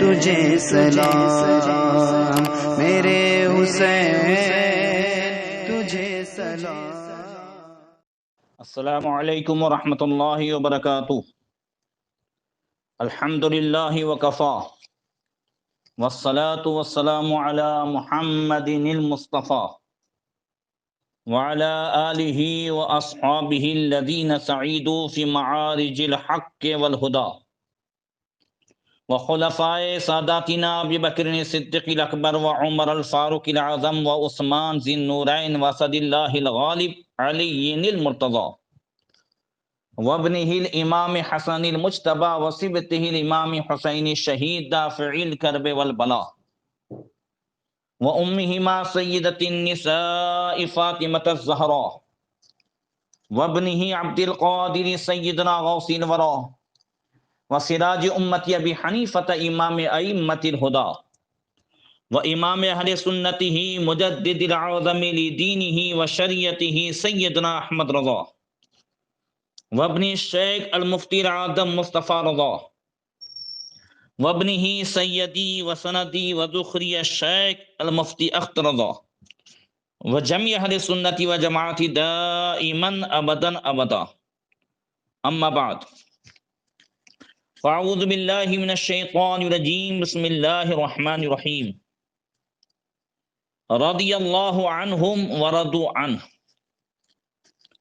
تجھے سلام، میرے حسین تجھے سلام۔ السلام علیکم ورحمۃ اللہ وبرکاتہ۔ الحمدللہ وکفا والصلاة والسلام علی محمد المصطفى وعلى آلہ واصحابہ الذین سعیدوا فی معارج الحق والہدى وخلفائے ساداتنا ابی بکر الصدیق الاکبر وعمر الفاروق الاعظم وعثمان ذی النورین واسد اللہ الغالب علی المرتضی وابنہ الامام حسن المجتبی وصبتہ الامام حسین الشہید دافع الکرب والبلاء وامہما سیدۃ النساء فاطمۃ الزہراء وابنہ عبد القادر سیدنا غوث الورا وسراج امتی ابی حنیفۃ امام ائمۃ الہدی وامام اہل سنتہ مجدد العظم لدینہ وشریعتہ سیدنا احمد رضا وابن الشیخ المفتی العظم مصطفیٰ رضا وابنہ سیدی وسندی وذخری الشیخ المفتی اختر رضا وجميع اہل سنت وجماعت دائما ابدا ابدا، اما بعد فاعوذ باللہ من الشیطان الرجیم، بسم اللہ الرحمن الرحیم۔ رضی اللہ عنہم ورضوا عنہ،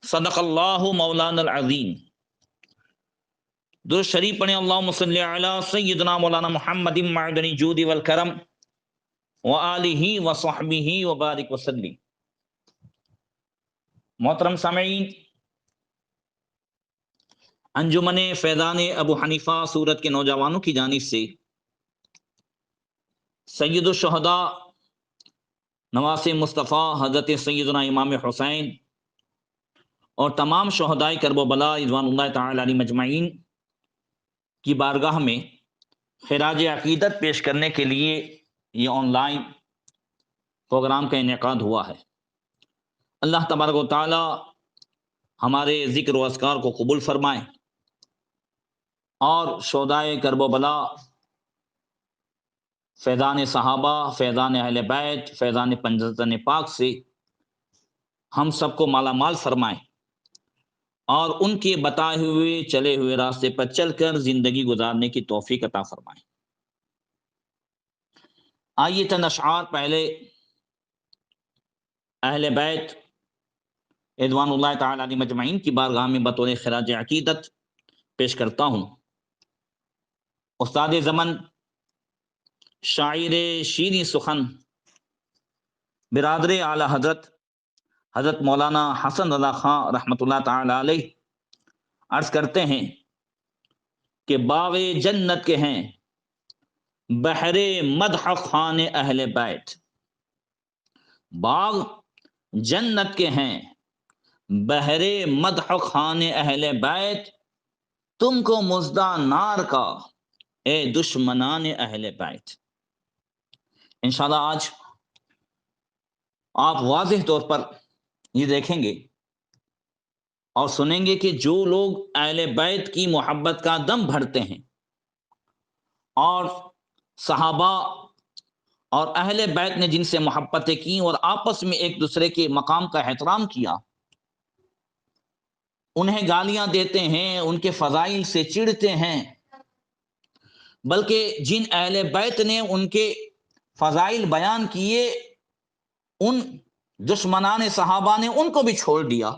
صدق اللہ مولانا العظیم۔ درود شریف پڑھیں، اللہم صلی علی سیدنا مولانا محمد معدن الجود والکرم وآلہ وصحبہ وبارک وسلم۔ محترم سامعین، انجمن فیضان ابو حنیفہ سورت کے نوجوانوں کی جانب سے سید الشہداء نواسہ مصطفیٰ حضرت سیدنا امام حسین اور تمام شہداء کرب و بلا رضوان اللہ تعالی علیہم اجمعین کی بارگاہ میں خراج عقیدت پیش کرنے کے لیے یہ آن لائن پروگرام کا انعقاد ہوا ہے۔ اللہ تبارک و تعالی ہمارے ذکر و اذکار کو قبول فرمائے اور شہداء کرب و بلا، فیضان صحابہ، فیضان اہل بیت، فیضان پنجتن پاک سے ہم سب کو مالا مال فرمائے اور ان کے بتائے ہوئے چلے ہوئے راستے پر چل کر زندگی گزارنے کی توفیق عطا فرمائے۔ آئیے چند اشعار پہلے اہل بیت رضوان اللہ تعالی علیہم اجمعین کی بارگاہ میں بطور خراج عقیدت پیش کرتا ہوں۔ استاد زمن، شاعر شیریں سخن، برادر اعلی حضرت مولانا حسن رضا خان رحمۃ اللہ تعالی علیہ عرض کرتے ہیں کہ باغ جنت کے ہیں بحر مدح خان اہل بیت، باغ جنت کے ہیں بحر مدح خان اہل بیت، تم کو مژدہ نار کا اے دشمنان اہل بیت۔ انشاءاللہ آج آپ واضح طور پر یہ دیکھیں گے اور سنیں گے کہ جو لوگ اہل بیت کی محبت کا دم بھرتے ہیں اور صحابہ اور اہل بیت نے جن سے محبتیں کی اور آپس میں ایک دوسرے کے مقام کا احترام کیا، انہیں گالیاں دیتے ہیں، ان کے فضائل سے چڑھتے ہیں، بلکہ جن اہل بیت نے ان کے فضائل بیان کیے، ان دشمنان صحابہ نے ان کو بھی چھوڑ دیا،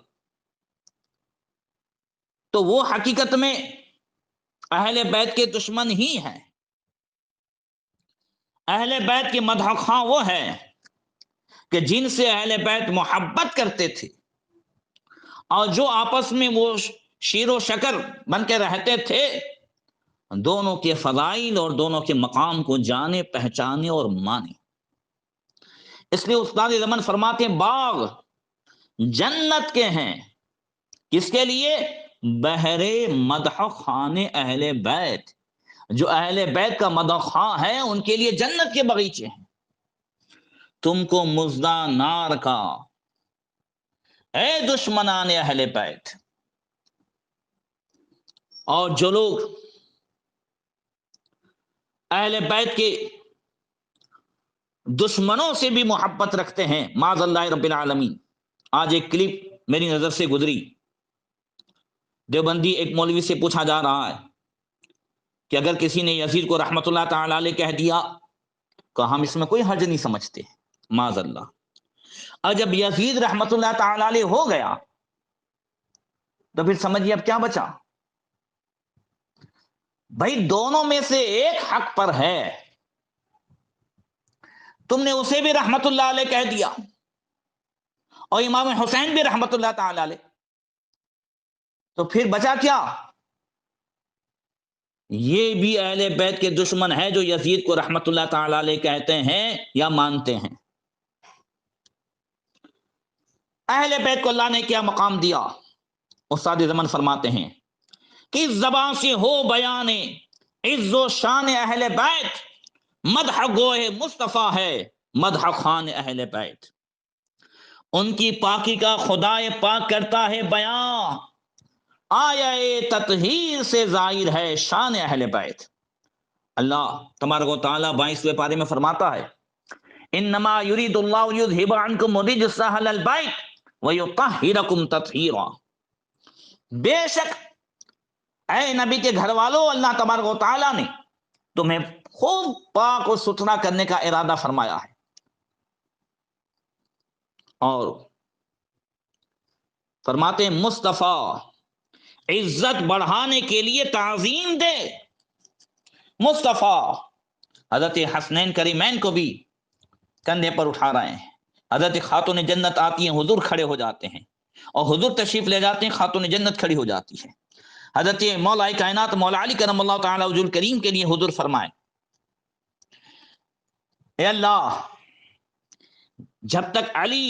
تو وہ حقیقت میں اہل بیت کے دشمن ہی ہیں۔ اہل بیت کے مدح خواں وہ ہے کہ جن سے اہل بیت محبت کرتے تھے اور جو آپس میں وہ شیر و شکر بن کے رہتے تھے، دونوں کے فضائل اور دونوں کے مقام کو جانے، پہچانے اور مانے۔ اس لیے استاد زمن فرماتے ہیں باغ جنت کے ہیں، کس کے لیے؟ بحر مدح خان اہل بیت، جو اہل بیت کا مدح خواں ہے ان کے لیے جنت کے باغیچے ہیں۔ تم کو مژدہ نار کا اے دشمنان اہل بیت۔ اور جو لوگ اہل بیت کے دشمنوں سے بھی محبت رکھتے ہیں، معاذ اللہ رب العالمین۔ آج ایک کلپ میری نظر سے گزری، دیوبندی ایک مولوی سے پوچھا جا رہا ہے کہ اگر کسی نے یزید کو رحمت اللہ تعالی علیہ کہہ دیا تو ہم اس میں کوئی حرج نہیں سمجھتے، معاذ اللہ۔ اور جب یزید رحمت اللہ تعالی علیہ ہو گیا تو پھر سمجھیے اب کیا بچا؟ بھائی دونوں میں سے ایک حق پر ہے، تم نے اسے بھی رحمت اللہ علیہ کہہ دیا اور امام حسین بھی رحمت اللہ تعالی علیہ، تو پھر بچا کیا؟ یہ بھی اہل بیت کے دشمن ہے جو یزید کو رحمت اللہ تعالی علیہ کہتے ہیں یا مانتے ہیں۔ اہل بیت کو اللہ نے کیا مقام دیا؟ استاد زمن فرماتے ہیں کہ اس زبان سے ہو بیان عز و شان اہل بیت، مدح گوہ مصطفیٰ ہے مدح خان اہل بیت۔ ان کی پاکی کا خدائے پاک کرتا ہے بیان، آیا تطہیر سے ظاہر ہے شان اہل بیت۔ اللہ تبارک و تعالیٰ 22ویں پارے میں فرماتا ہے انما یرید اللہ یذہب عنکم الرجس اہل البیت ویطہرکم تطہیرا۔ بے شک اے نبی کے گھر والوں، اللہ تبارک و تعالیٰ نے تمہیں خوب پاک و ستھرا کرنے کا ارادہ فرمایا ہے، اور فرماتے ہیں مصطفیٰ عزت بڑھانے کے لیے تعظیم دے۔ مصطفیٰ حضرت حسنین کریمین کو بھی کندھے پر اٹھا رہے ہیں، حضرت خاتون جنت آتی ہیں، حضور کھڑے ہو جاتے ہیں، اور حضور تشریف لے جاتے ہیں، خاتون جنت کھڑی ہو جاتی ہے۔ حضرت مولا کائنات مولا علی کرم اللہ تعالی وجہ الکریم کے لیے حضور فرمائے اے اللہ جب تک علی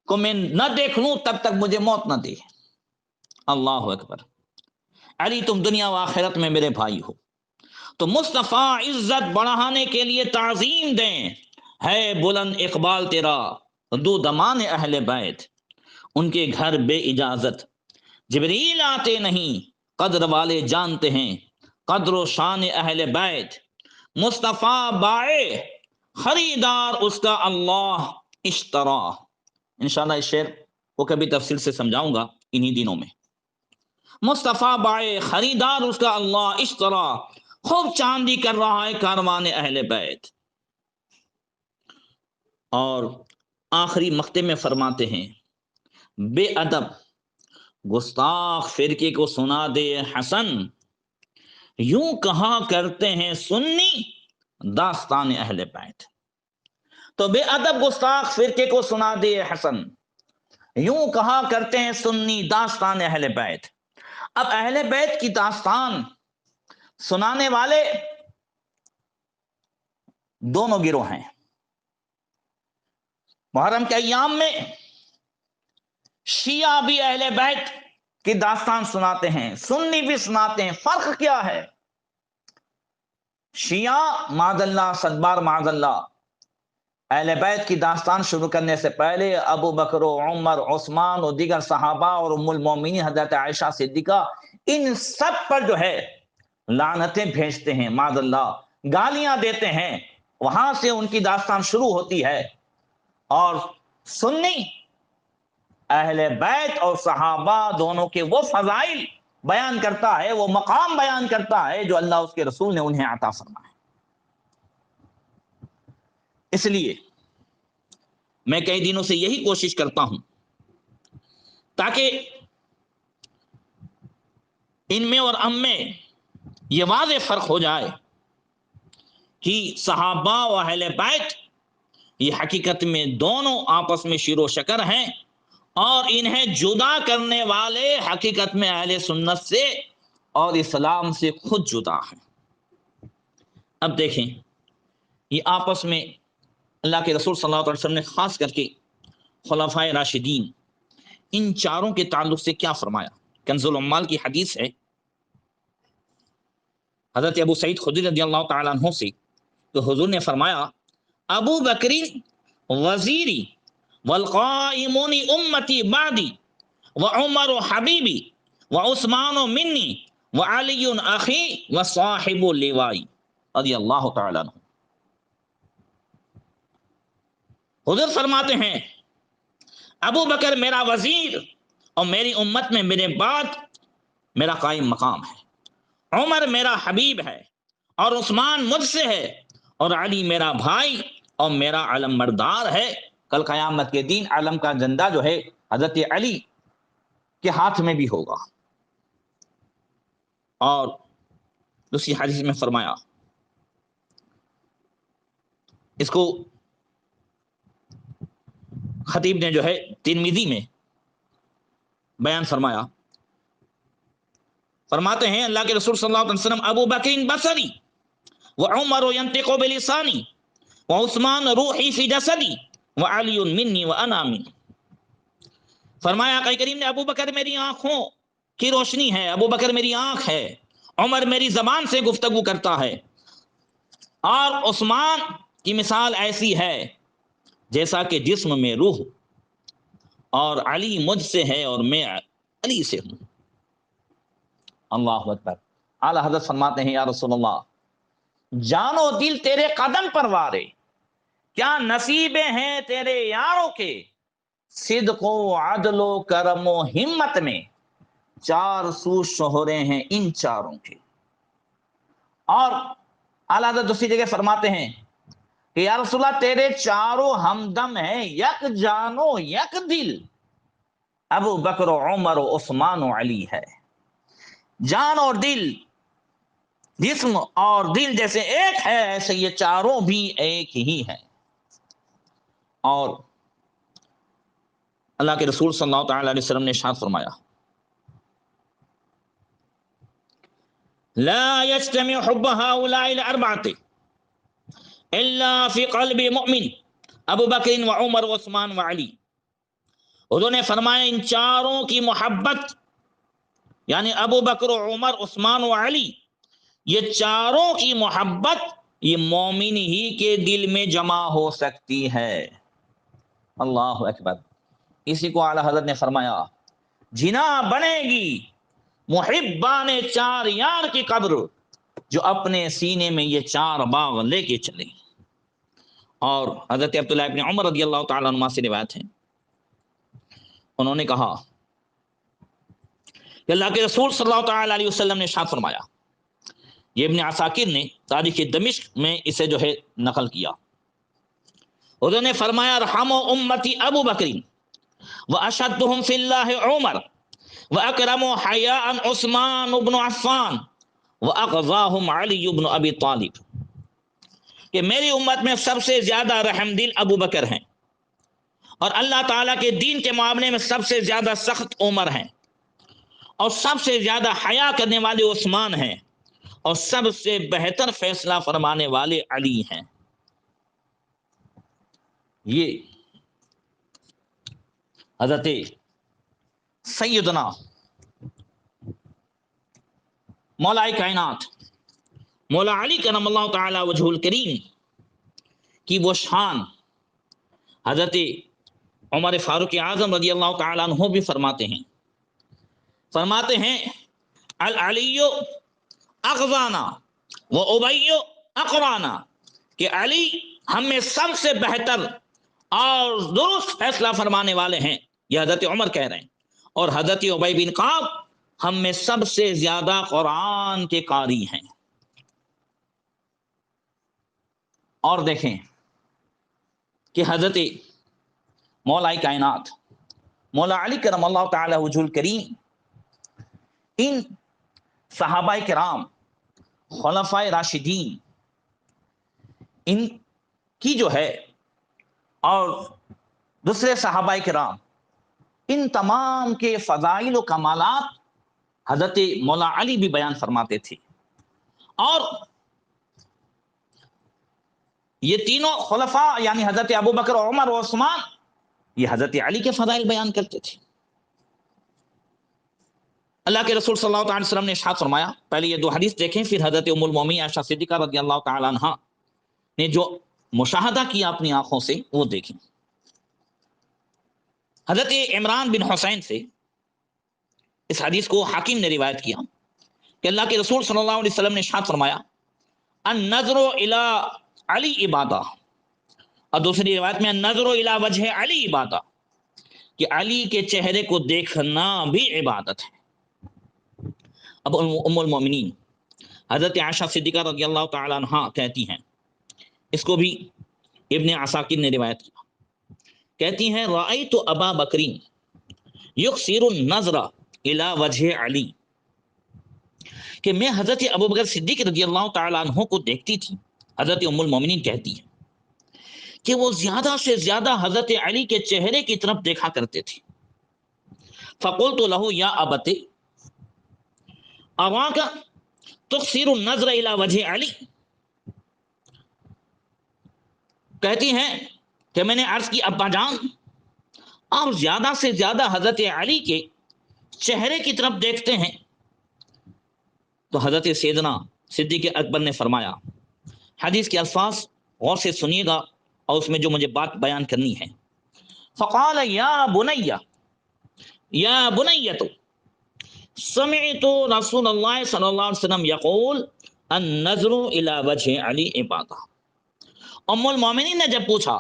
کو میں نہ دیکھ لوں تب تک مجھے موت نہ دے۔ اللہ اکبر، علی تم دنیا و آخرت میں میرے بھائی ہو۔ تو مصطفیٰ عزت بڑھانے کے لیے تعظیم دیں، ہے بلند اقبال تیرا دو دمان اہل بیت، ان کے گھر بے اجازت جبریل آتے نہیں، قدر والے جانتے ہیں قدر و شان اہل بیت۔ مصطفیٰ بائے خریدار اس کا اللہ اشترا۔ انشاءاللہ اس شعر کو کبھی تفصیل سے سمجھاؤں گا انہی دنوں میں۔ مصطفیٰ بائے خریدار اس کا اللہ اشترا، خوب چاندی کر رہا ہے کاروان اہل بیت۔ اور آخری مقطع میں فرماتے ہیں بے ادب گستاخ فرقے کو سنا دے حسن، یوں کہا کرتے ہیں سنی داستان اہل بیت۔ تو بے ادب گستاخ فرقے کو سنا دے حسن، یوں کہا کرتے ہیں سنی داستان اہل بیت۔ اب اہل بیت کی داستان سنانے والے دونوں گروہ ہیں۔ محرم کے ایام میں شیعہ بھی اہل بیت کی داستان سناتے ہیں، سنی بھی سناتے ہیں۔ فرق کیا ہے؟ شیعہ معاذ اللہ صدبار معاذ اللہ اہل بیت کی داستان شروع کرنے سے پہلے ابو بکر و عمر عثمان اور دیگر صحابہ اور ام المومنین حضرت عائشہ صدیقہ ان سب پر جو ہے لعنتیں بھیجتے ہیں، معاذ اللہ گالیاں دیتے ہیں، وہاں سے ان کی داستان شروع ہوتی ہے۔ اور سنی اہل بیت اور صحابہ دونوں کے وہ فضائل بیان کرتا ہے، وہ مقام بیان کرتا ہے جو اللہ اس کے رسول نے انہیں عطا فرمایا۔ اس لیے میں کئی دنوں سے یہی کوشش کرتا ہوں تاکہ ان میں اور ہم میں یہ واضح فرق ہو جائے کہ صحابہ و اہل بیت یہ حقیقت میں دونوں آپس میں شیر و شکر ہیں، اور انہیں جدا کرنے والے حقیقت میں اہل سنت سے اور اسلام سے خود جدا ہیں۔ اب دیکھیں یہ آپس میں اللہ کے رسول صلی اللہ علیہ وسلم نے خاص کر کے خلفائے راشدین ان چاروں کے تعلق سے کیا فرمایا۔ کنز العمال کی حدیث ہے حضرت ابو سعید خدری رضی اللہ تعالیٰ عنہ سے، تو حضور نے فرمایا ابو بکری وزیری والقائمون امتی بعدی وعمر حبیبی وعثمان منی وعلی اخی وصاحب اللوائی۔ رضی اللہ تعالیٰ عنہ۔ حضور فرماتے ہیں ابو بکر میرا وزیر اور میری امت میں میرے بعد میرا قائم مقام ہے، عمر میرا حبیب ہے اور عثمان مجھ سے ہے، اور علی میرا بھائی اور میرا علم بردار ہے۔ کل قیامت کے دن علم کا جھنڈا جو ہے حضرت علی کے ہاتھ میں بھی ہوگا۔ اور دوسری حدیث میں فرمایا، اس کو خطیب نے جو ہے ترمذی میں بیان فرمایا، فرماتے ہیں اللہ کے رسول صلی اللہ علیہ وسلم ابو بکر بصری وعمر ينطق بلسانی وعثمان روحی فی جسدی وعلی منی وانا من۔ فرمایا آقا کریم نے ابو بکر میری آنکھوں کی روشنی ہے، ابو بکر میری آنکھ ہے، عمر میری زبان سے گفتگو کرتا ہے، اور عثمان کی مثال ایسی ہے جیسا کہ جسم میں روح، اور علی مجھ سے ہے اور میں علی سے ہوں۔ اللہ اکبر۔ اعلیٰ حضرت فرماتے ہیں یا رسول اللہ جان و دل تیرے قدم پر وارے، کیا نصیبیں ہیں تیرے یاروں کے، صدق و عدل و کرم و ہمت میں چار سو شہرے ہیں ان چاروں کے۔ اور اعلیٰ حضرت دوسری جگہ فرماتے ہیں کہ یا رسول اللہ تیرے چاروں ہمدم ہیں، یک جان و یک دل، ابو بکر و عمر و عثمان و علی ہے۔ جان اور دل، جسم اور دل جیسے ایک ہے، ایسے یہ چاروں بھی ایک ہی ہیں۔ اور اللہ کے رسول صلی اللہ تعالی علیہ وسلم نے ارشاد فرمایا لا يجتمع حب هؤلاء الاربعه الا في قلب مؤمن ابو بکر و عمر و عثمان و علی۔ انہوں نے فرمایا ان چاروں کی محبت، یعنی ابو بکر و عمر عثمان و علی، یہ چاروں کی محبت یہ مومن ہی کے دل میں جمع ہو سکتی ہے۔ اللہ اکبر۔ اسی کو اعلیٰ حضرت نے فرمایا جنا بنے گی محبان چار یار کی قبر، جو اپنے سینے میں یہ چار باغ لے کے چلے۔ اور حضرت عبداللہ ابن عمر رضی اللہ تعالیٰ عنہ سے روایت ہے، انہوں نے کہا کہ اللہ کے رسول صلی اللہ تعالیٰ علیہ وسلم نے ارشاد فرمایا، یہ ابن عساکر نے تاریخ دمشق میں اسے جو ہے نقل کیا، انہوں نے فرمایا رحم امتی ابو بکر واشدهم فی اللہ عمر واکرم حیاء عثمان بن عفان واقضاهم علی بن ابی طالب، کہ میری امت میں سب سے زیادہ رحم دل ابو بکر ہیں، اور اللہ تعالیٰ کے دین کے معاملے میں سب سے زیادہ سخت عمر ہیں، اور سب سے زیادہ حیا کرنے والے عثمان ہیں، اور سب سے بہتر فیصلہ فرمانے والے علی ہیں۔ یہ حضرت سیدنا مولا کائنات مولا علی کرم اللہ تعالی وجہ الکریم کی وہ شان حضرت عمر فاروق اعظم رضی اللہ تعالیٰ عنہ بھی فرماتے ہیں العلی اغزانا و ابی اقرانا، کہ علی ہم میں سب سے بہتر اور درست فیصلہ فرمانے والے ہیں، یہ حضرت عمر کہہ رہے ہیں، اور حضرت ابی بن کعب ہم میں سب سے زیادہ قرآن کے قاری ہیں۔ اور دیکھیں کہ حضرت مولا کائنات مولا علی کرم اللہ تعالی وجہ الکریم ان صحابہ کرام خلفائے راشدین ان کی جو ہے اور دوسرے صحابہ کرام ان تمام کے فضائل و کمالات حضرت مولا علی بھی بیان فرماتے تھے، اور یہ تینوں خلفاء یعنی حضرت ابو بکر عمر و عثمان یہ حضرت علی کے فضائل بیان کرتے تھے۔ اللہ کے رسول صلی اللہ علیہ وسلم نے ارشاد فرمایا، پہلے یہ دو حدیث دیکھیں، پھر حضرت ام المومنین عائشہ صدیقہ رضی اللہ تعالی عنہا نے جو مشاہدہ کیا اپنی آنکھوں سے وہ دیکھیں۔ حضرت عمران بن حسین سے اس حدیث کو حاکم نے روایت کیا کہ اللہ کے رسول صلی اللہ علیہ وسلم نے ارشاد فرمایا النظر الی علی عبادہ، اور دوسری روایت میں النظر الی وجہ علی عبادہ، کہ علی کے چہرے کو دیکھنا بھی عبادت ہے۔ اب ام المومنین حضرت عائشہ صدیقہ رضی اللہ تعالی عنہا کہتی ہیں، اس کو بھی ابن عساکر نے روایت کیا، کہتی ہیں رأیت ابا بکرین یکثر النظر الی وجہ علی، کہ میں حضرت ابو بکر صدیق رضی اللہ تعالی عنہ کو دیکھتی تھی، حضرت ام المومنین کہتی ہیں کہ وہ زیادہ سے زیادہ حضرت علی کے چہرے کی طرف دیکھا کرتے تھے۔ فقلت له یا ابت اراک تکثر النظر الی وجہ علی، کہتی ہیں کہ میں نے عرض کی ابا جان آپ زیادہ سے زیادہ حضرت علی کے چہرے کی طرف دیکھتے ہیں؟ تو حضرت سیدنا صدیق اکبر نے فرمایا، حدیث کے الفاظ غور سے سنیے گا اور اس میں جو مجھے بات بیان کرنی ہے۔ فقال یا بنیا، یا بنیۃ سمعت رسول اللہ صلی اللہ علیہ وسلم یقول النظر الی وجہ علی عبادہ۔ ام المومنین نے جب پوچھا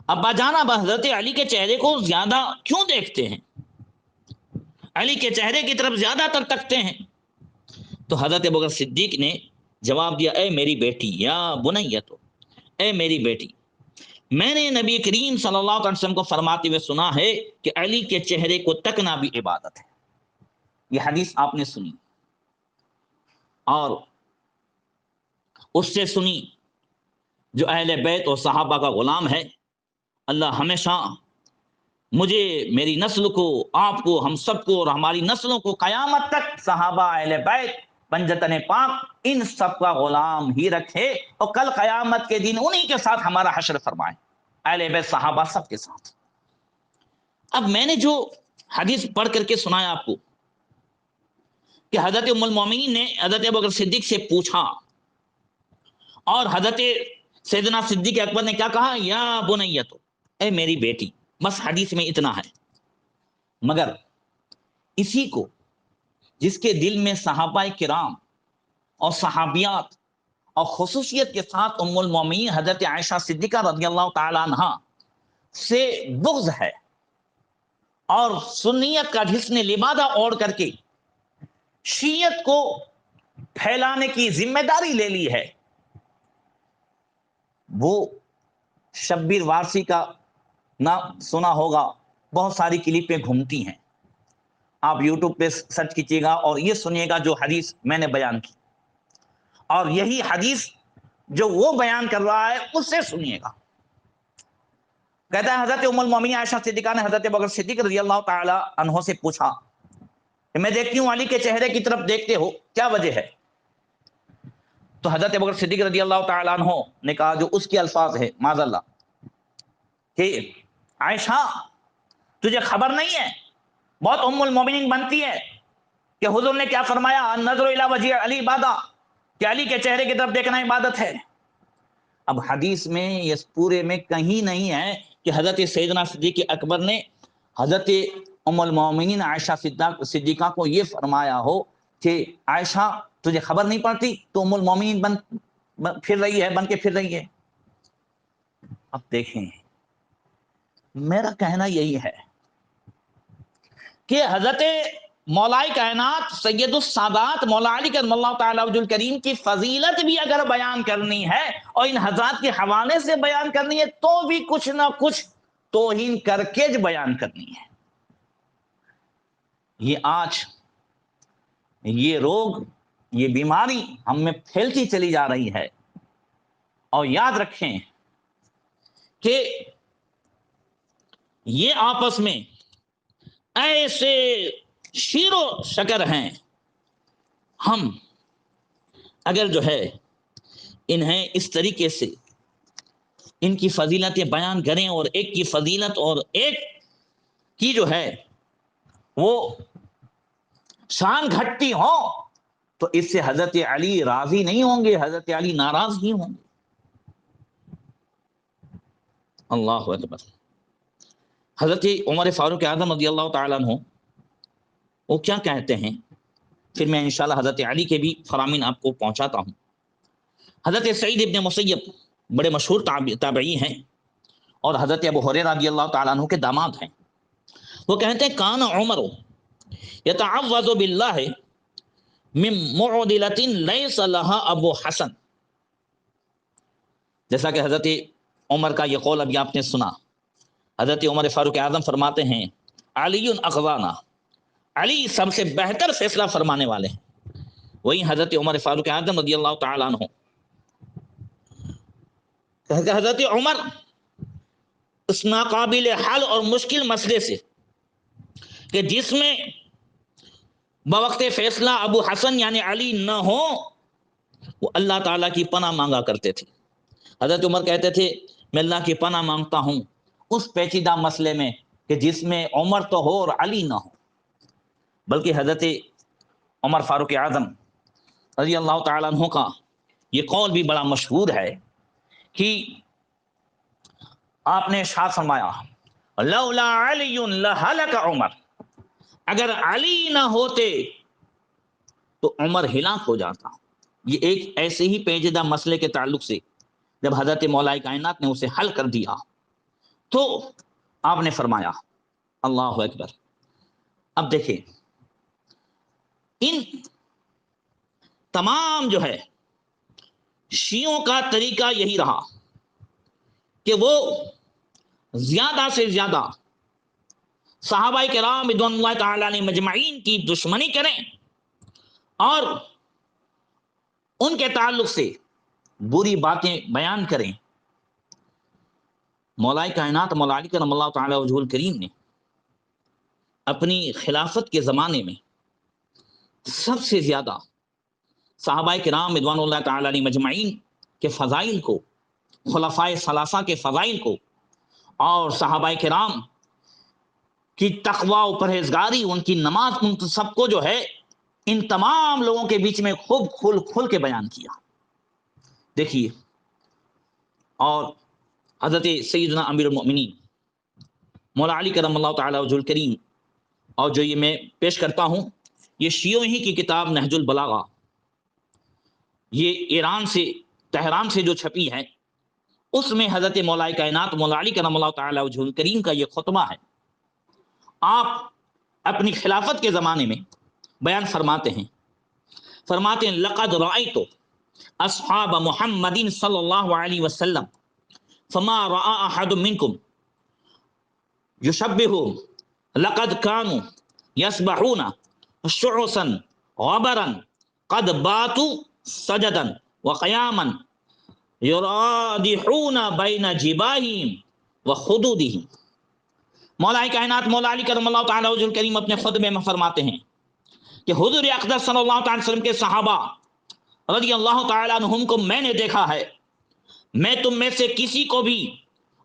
ابا جان آپ حضرت علی کے چہرے کو زیادہ کیوں دیکھتے ہیں، علی کے چہرے کی طرف زیادہ تر تکتے ہیں، تو حضرت ابوبکر صدیق نے جواب دیا، اے میری بیٹی، یا بنیۃ، اے میری بیٹی، میں نے نبی کریم صلی اللہ علیہ وسلم کو فرماتے ہوئے سنا ہے کہ علی کے چہرے کو تکنا بھی عبادت ہے۔ یہ حدیث آپ نے سنی اور اس سے سنی جو اہل بیت اور صحابہ کا غلام ہے، اللہ ہمیشہ مجھے، میری نسل کو، آپ کو، ہم سب کو اور ہماری نسلوں کو قیامت تک صحابہ، اہل بیت، پنجتن پاک، ان سب کا غلام ہی رکھے اور کل قیامت کے دن انہی کے ساتھ ہمارا حشر فرمائے، اہل بیت صحابہ سب کے ساتھ۔ اب میں نے جو حدیث پڑھ کر کے سنایا آپ کو کہ حضرت ام المومنین نے حضرت ابوبکر صدیق سے پوچھا اور حضرت سیدنا صدیق اکبر نے کیا کہا، یا بنیۃ، اے میری بیٹی، بس حدیث میں اتنا ہے۔ مگر اسی کو جس کے دل میں صحابہ کرام اور صحابیات اور خصوصیت کے ساتھ ام المومنین حضرت عائشہ صدیقہ رضی اللہ تعالی عنہا سے بغض ہے اور سنیت کا حسن لبادہ اوڑھ کر کے شیعت کو پھیلانے کی ذمہ داری لے لی ہے، وہ شبیر وارسی کا نام سنا ہوگا، بہت ساری کلپیں گھومتی ہیں، آپ یوٹیوب پہ سرچ کیجیے گا اور یہ سنیے گا جو حدیث میں نے بیان کی، اور یہی حدیث جو وہ بیان کر رہا ہے اس سے سنیے گا۔ کہتا ہے حضرت ام المومنین عائشہ صدیقہ نے حضرت ابوبکر صدیق رضی اللہ تعالی عنہ سے پوچھا کہ میں دیکھتی ہوں علی کے چہرے کی طرف دیکھتے ہو، کیا وجہ ہے؟ تو حضرت ابوبکر صدیق رضی اللہ تعالی عنہ نے کہا جو اس کے الفاظ ہے، معاذ اللہ، کہ عائشہ تجھے خبر نہیں ہے، بہت ام المومنین بنتی ہے، کہ حضور نے کیا فرمایا، النظر الی وجہ علی عبادہ، کہ علی کے چہرے کی طرف دیکھنا عبادت ہے۔ اب حدیث میں یہ پورے میں کہیں نہیں ہے کہ حضرت سیدنا صدیق اکبر نے حضرت ام المومنین عائشہ صدیقہ کو یہ فرمایا ہو کہ عائشہ تجھے خبر نہیں پڑتی، تو ام المومنین بن پھر رہی ہے۔ اب دیکھیں، میرا کہنا یہی ہے کہ حضرت مولائے کائنات سید السادات مولا علی کرم اللہ تعالی وجہ الکریم کی فضیلت بھی اگر بیان کرنی ہے اور ان حضرات کے حوالے سے بیان کرنی ہے تو بھی کچھ نہ کچھ توہین کر کے بیان کرنی ہے۔ یہ آج یہ روگ، یہ بیماری ہم میں پھیلتی چلی جا رہی ہے، اور یاد رکھیں کہ یہ آپس میں ایسے شیر و شکر ہیں، ہم اگر جو ہے انہیں اس طریقے سے ان کی فضیلتیں بیان کریں اور ایک کی فضیلت اور ایک کی جو ہے وہ شان گھٹتی ہو تو اس سے حضرت علی راضی نہیں ہوں گے، حضرت علی ناراض ہی ہوں گے۔ اللہ اکبر۔ حضرت عمر فاروق اعظم رضی اللہ تعالیٰ عنہ وہ کیا کہتے ہیں، پھر میں انشاءاللہ حضرت علی کے بھی فرامین آپ کو پہنچاتا ہوں۔ حضرت سعید ابن مسیب بڑے مشہور تابعی ہیں اور حضرت ابو ہریرہ رضی اللہ تعالیٰ عنہ کے داماد ہیں. وہ کہتے ہیں کان عمر یتعوذ باللہ من معضلۃ لیس لها ابو حسن. جیسا کہ حضرت عمر کا یہ قول ابھی آپ نے سنا. حضرت عمر فاروق اعظم فرماتے ہیں علی اقضانا، علی سب سے بہتر فیصلہ فرمانے والے ہیں. وہی حضرت عمر فاروق اعظم رضی اللہ تعالیٰ عنہ، حضرت عمر اس ناقابل حل اور مشکل مسئلے سے کہ جس میں بوقت فیصلہ ابو حسن یعنی علی نہ ہو، وہ اللہ تعالیٰ کی پناہ مانگا کرتے تھے. حضرت عمر کہتے تھے میں اللہ کی پناہ مانگتا ہوں اس پیچیدہ مسئلے میں کہ جس میں عمر تو ہو اور علی نہ ہو. بلکہ حضرت عمر فاروق اعظم رضی اللہ تعالیٰ عنہ کا یہ قول بھی بڑا مشہور ہے کہ آپ نے ارشاد فرمایا لولا علی لہلک عمر، اگر علی نہ ہوتے تو عمر ہلاک ہو جاتا. یہ ایک ایسے ہی پیچیدہ مسئلے کے تعلق سے جب حضرت مولا کائنات نے اسے حل کر دیا تو آپ نے فرمایا اللہ اکبر. اب دیکھیں ان تمام جو ہے شیعوں کا طریقہ یہی رہا کہ وہ زیادہ سے زیادہ صحابہ کرام رضوان اللہ تعالی علیہم مجمعین کی دشمنی کریں اور ان کے تعلق سے بری باتیں بیان کریں. مولا کائنات مولا علی کرم اللہ تعالی وجہہ الکریم نے اپنی خلافت کے زمانے میں سب سے زیادہ صحابہ کرام رضوان اللہ تعالی علیہم مجمعین کے فضائل کو، خلفائے ثلاثہ کے فضائل کو اور صحابہ کرام کی تقوی و پرہیزگاری، ان کی نماز، ان سب کو جو ہے ان تمام لوگوں کے بیچ میں خوب کھل کے بیان کیا. دیکھیے اور حضرت سیدنا امیر المؤمنین مولا علی کرم اللہ تعالی وجہہ الکریم، اور جو یہ میں پیش کرتا ہوں یہ شیعوں ہی کی کتاب نہج البلاغہ، یہ ایران سے تہران سے جو چھپی ہے، اس میں حضرت مولا کائنات مولا علی کرم اللہ تعالی وجہہ الکریم کا یہ خطبہ ہے. آپ اپنی خلافت کے زمانے میں بیان فرماتے ہیں لقد رأیت اصحاب محمد صلی اللہ علیہ وسلم فما رأى احد منکم یشبہ لقد كانوا یسبحون شعثا غبرا قد باتوا سجدا وقیاما یرادحون بین جباہہم وخدودہم. مولا کائنات مولا علی کرم اللہ تعالی وجہہ الکریم اپنے خطبے میں فرماتے ہیں کہ حضور اقدس صلی اللہ تعالی وسلم کے صحابہ رضی اللہ تعالی عنہم کو میں نے دیکھا ہے، میں تم میں سے کسی کو بھی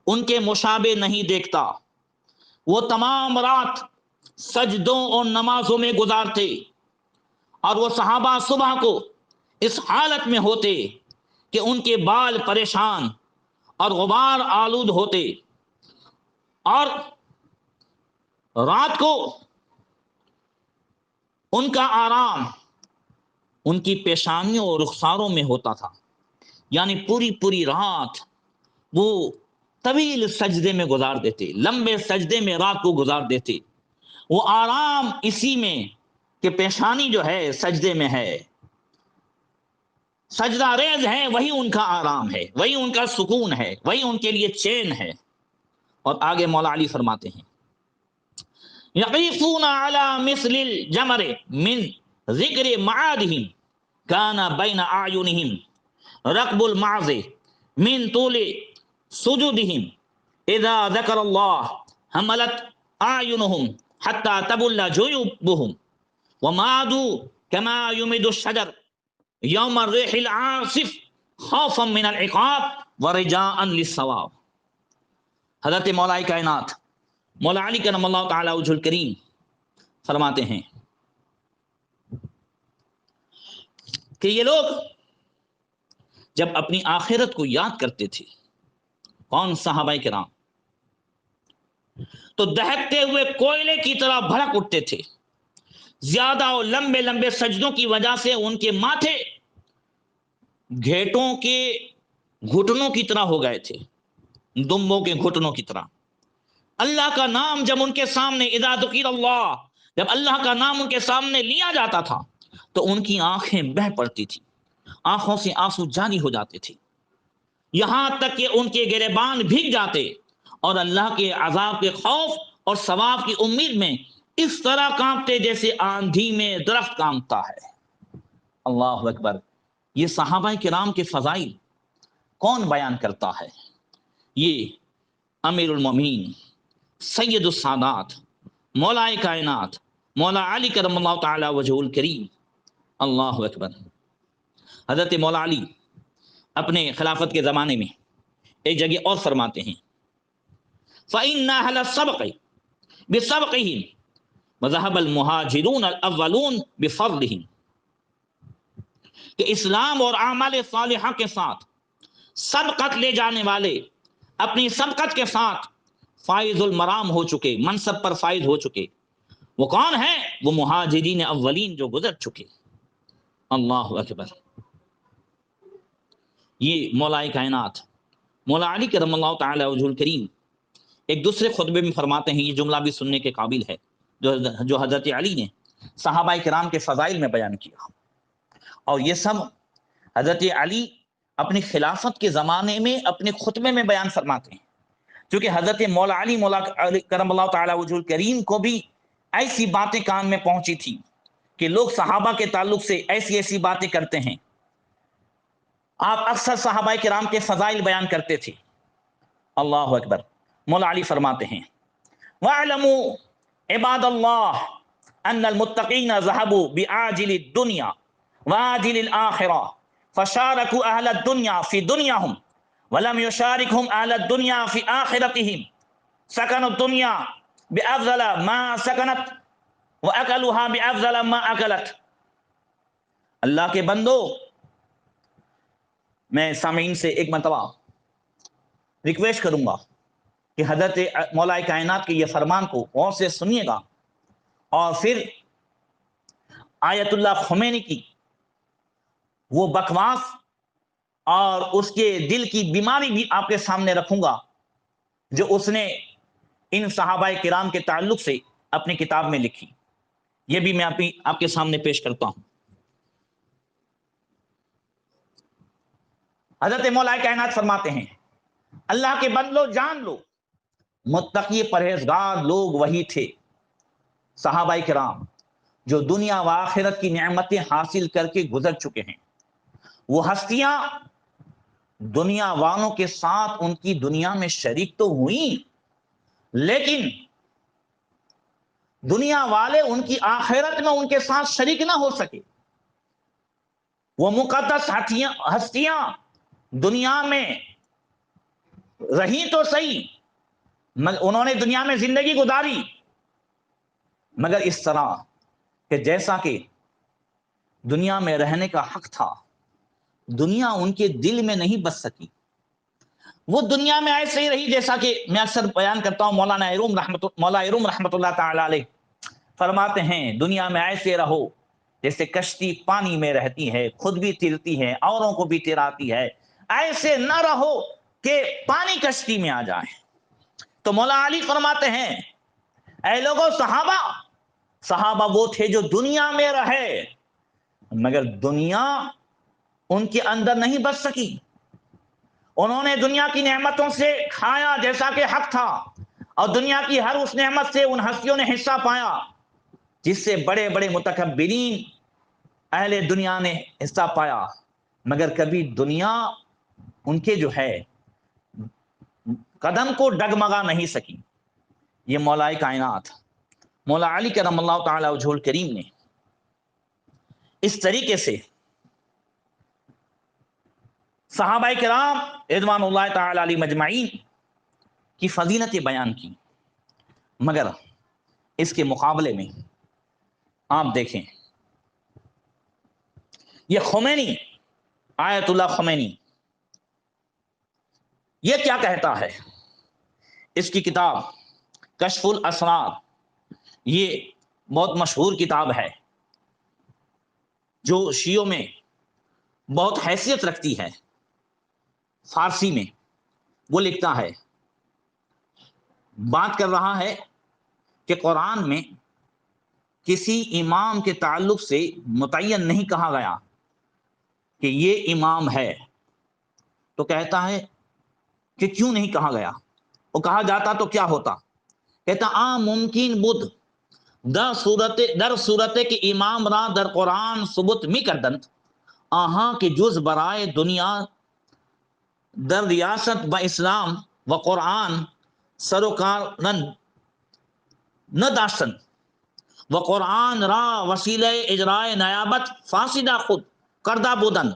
ان کے مشابہ نہیں دیکھتا. وہ تمام رات سجدوں اور نمازوں میں گزارتے اور وہ صحابہ صبح کو اس حالت میں ہوتے کہ ان کے بال پریشان اور غبار آلود ہوتے، اور رات کو ان کا آرام ان کی پیشانیوں اور رخساروں میں ہوتا تھا. یعنی پوری رات وہ طویل سجدے میں گزار دیتے، لمبے سجدے میں رات کو گزار دیتے. وہ آرام اسی میں کہ پیشانی جو ہے سجدے میں ہے، سجدہ ریز ہے، وہی ان کا آرام ہے، وہی ان کا سکون ہے، وہی ان کے لیے چین ہے. اور آگے مولا علی فرماتے ہیں یقیفون علی مثل الجمر من ذکر معادہم کان بین اعینہم رقب المعز من طول سجودہم اذا ذکر اللہ حملت اعینہم حتی تبل جیوبہم ومادوا کما یمد الشجر یوم الریح العاصف خوفا من العقاب ورجاء للثواب. حضرت مولا کائنات مولا علی کرم اللہ تعالی وجہہ الکریم فرماتے ہیں کہ یہ لوگ جب اپنی آخرت کو یاد کرتے تھے، کون؟ صحابہ کرام، تو دہکتے ہوئے کوئلے کی طرح بھڑک اٹھتے تھے. زیادہ اور لمبے سجدوں کی وجہ سے ان کے ماتھے گھیٹوں کے گھٹنوں کی طرح ہو گئے تھے، دمبوں کے گھٹنوں کی طرح۔ اللہ کا نام جب ان کے سامنے، اذا ذکر اللہ، جب اللہ کا نام ان کے سامنے لیا جاتا تھا تو ان کی آنکھیں بہہ پڑتی تھی، آنکھوں سے آنسو جاری ہو جاتے تھے، یہاں تک کہ ان کے گریبان بھیگ جاتے، اور اللہ کے عذاب کے خوف اور ثواب کی امید میں اس طرح کانپتے جیسے آندھی میں درخت کانپتا ہے۔ اللہ اکبر! یہ صحابہ کرام کے فضائل کون بیان کرتا ہے؟ یہ امیر المومنین، سید السادات، مولا کائنات، مولا علی کرم اللہ تعالی وجہ الکریم۔ اللہ اکبر! حضرت مولا علی اپنے خلافت کے زمانے میں ایک جگہ اور فرماتے ہیں، فَإِنَّ أَهْلَ السَّبْقِ بِسَبْقِهِمْ وَذَهَبَ الْمُهَاجِرُونَ الْأَوَّلُونَ بِفَضْلِهِمْ، کہ اسلام اور اعمال صالحہ کے ساتھ سبقت لے جانے والے اپنی سبقت کے ساتھ فائز المرام ہو چکے، منصب پر فائز ہو چکے، وہ کون ہیں؟ وہ مہاجرین اولین جو گزر چکے۔ اللہ اکبر! یہ مولا کائنات مولا علی کرم اللہ تعالی وجہ الکریم ایک دوسرے خطبے میں فرماتے ہیں، یہ جملہ بھی سننے کے قابل ہے جو حضرت علی نے صحابہ کرام کے فضائل میں بیان کیا، اور یہ سب حضرت علی اپنی خلافت کے زمانے میں اپنے خطبے میں بیان فرماتے ہیں، کیونکہ حضرت مولا علی کرم اللہ تعالی وجہ الکریم کو بھی ایسی باتیں کان میں پہنچی تھی کہ لوگ صحابہ کے تعلق سے ایسی ایسی باتیں کرتے ہیں۔ آپ اکثر صحابہ کرام کے فضائل بیان کرتے تھے۔ اللہ اکبر! مولا علی فرماتے ہیں، وَاعْلَمُوا عِبَادَ اللَّهِ أَنَّ الْمُتَّقِينَ ذَهَبُوا بِعَاجِلِ الدُّنْيَا وَعَاجِلِ الْآخِرَةِ فَشَارَكُوا أَهْلَ الدُّنْيَا فِي دُنْيَاهُمْ وَلَمْ يُشَارِكْهُمْ أَهْلَ الدُّنْيَا فِي آخِرَتِهِمْ، سَكَنُوا الدُّنْيَا بِأَفْضَلَ مَا سَكَنَتْ وَأَكَلُوهَا بِأَفْضَلَ مَا أَكَلَتْ۔ اللہ کے بندو، میں سامعین سے ایک مرتبہ ریکویسٹ کروں گا کہ حضرت مولا کائنات کے یہ فرمان کو غور سے سنیے گا، اور پھر آیت اللہ خمینی کی وہ بکواس اور اس کے دل کی بیماری بھی آپ کے سامنے رکھوں گا جو اس نے ان صحابہ کرام کے تعلق سے اپنی کتاب میں لکھی، یہ بھی میں آپ کے سامنے پیش کرتا ہوں۔ حضرت مولا کائنات فرماتے ہیں، اللہ کے بندو جان لو، متقی پرہیزگار لوگ وہی تھے، صحابہ کرام، جو دنیا و آخرت کی نعمتیں حاصل کر کے گزر چکے ہیں۔ وہ ہستیاں دنیا والوں کے ساتھ ان کی دنیا میں شریک تو ہوئیں، لیکن دنیا والے ان کی آخرت میں ان کے ساتھ شریک نہ ہو سکے۔ وہ مقدس ہستیاں دنیا میں رہی تو صحیح، انہوں نے دنیا میں زندگی گزاری، مگر اس طرح کہ جیسا کہ دنیا میں رہنے کا حق تھا، دنیا ان کے دل میں نہیں بس سکی۔ وہ دنیا میں ایسے ہی رہی جیسا کہ میں اکثر بیان کرتا ہوں، مولا ارم رحمت اللہ تعالی علیہ فرماتے ہیں، دنیا میں ایسے رہو جیسے کشتی پانی میں رہتی ہے، خود بھی تیرتی ہے، اوروں کو بھی تیراتی ہے، ایسے نہ رہو کہ پانی کشتی میں آ جائے۔ تو مولا علی فرماتے ہیں، اے لوگوں، صحابہ وہ تھے جو دنیا میں رہے، مگر دنیا ان کے اندر نہیں بچ سکی۔ انہوں نے دنیا کی نعمتوں سے کھایا جیسا کہ حق تھا، اور دنیا کی ہر اس نعمت سے ان ہستیوں نے حصہ پایا جس سے بڑے بڑے متکبرین اہل دنیا نے حصہ پایا، مگر کبھی دنیا ان کے جو ہے قدم کو ڈگمگا نہیں سکی۔ یہ مولا کائنات مولا علی کرم اللہ تعالی وجہ الکریم نے اس طریقے سے صحابہ کرام رضوان اللہ تعالی علیہ مجمعین کی فضیلتیں بیان کی، مگر اس کے مقابلے میں آپ دیکھیں، یہ خمینی، آیت اللہ خمینی، یہ کیا کہتا ہے؟ اس کی کتاب کشف الاسرار، یہ بہت مشہور کتاب ہے جو شیعوں میں بہت حیثیت رکھتی ہے فارسی میں. وہ لکھتا ہے، بات کر رہا ہے کہ قرآن میں کسی امام کے تعلق سے متعین نہیں کہا گیا کہ یہ امام ہے. تو کہتا ہے کہ کیوں نہیں کہا گیا؟ وہ کہا جاتا تو کیا ہوتا؟ کہتا ممکن بدھ در صورت کہ امام را در قرآن ثبوت می کردند آہاں کے جز برائے دنیا در ریاست با اسلام و قرآن سروکار نہ داشتن و قرآن را وسیلہ اجرائے نیابت فاسدہ خود کردہ بودن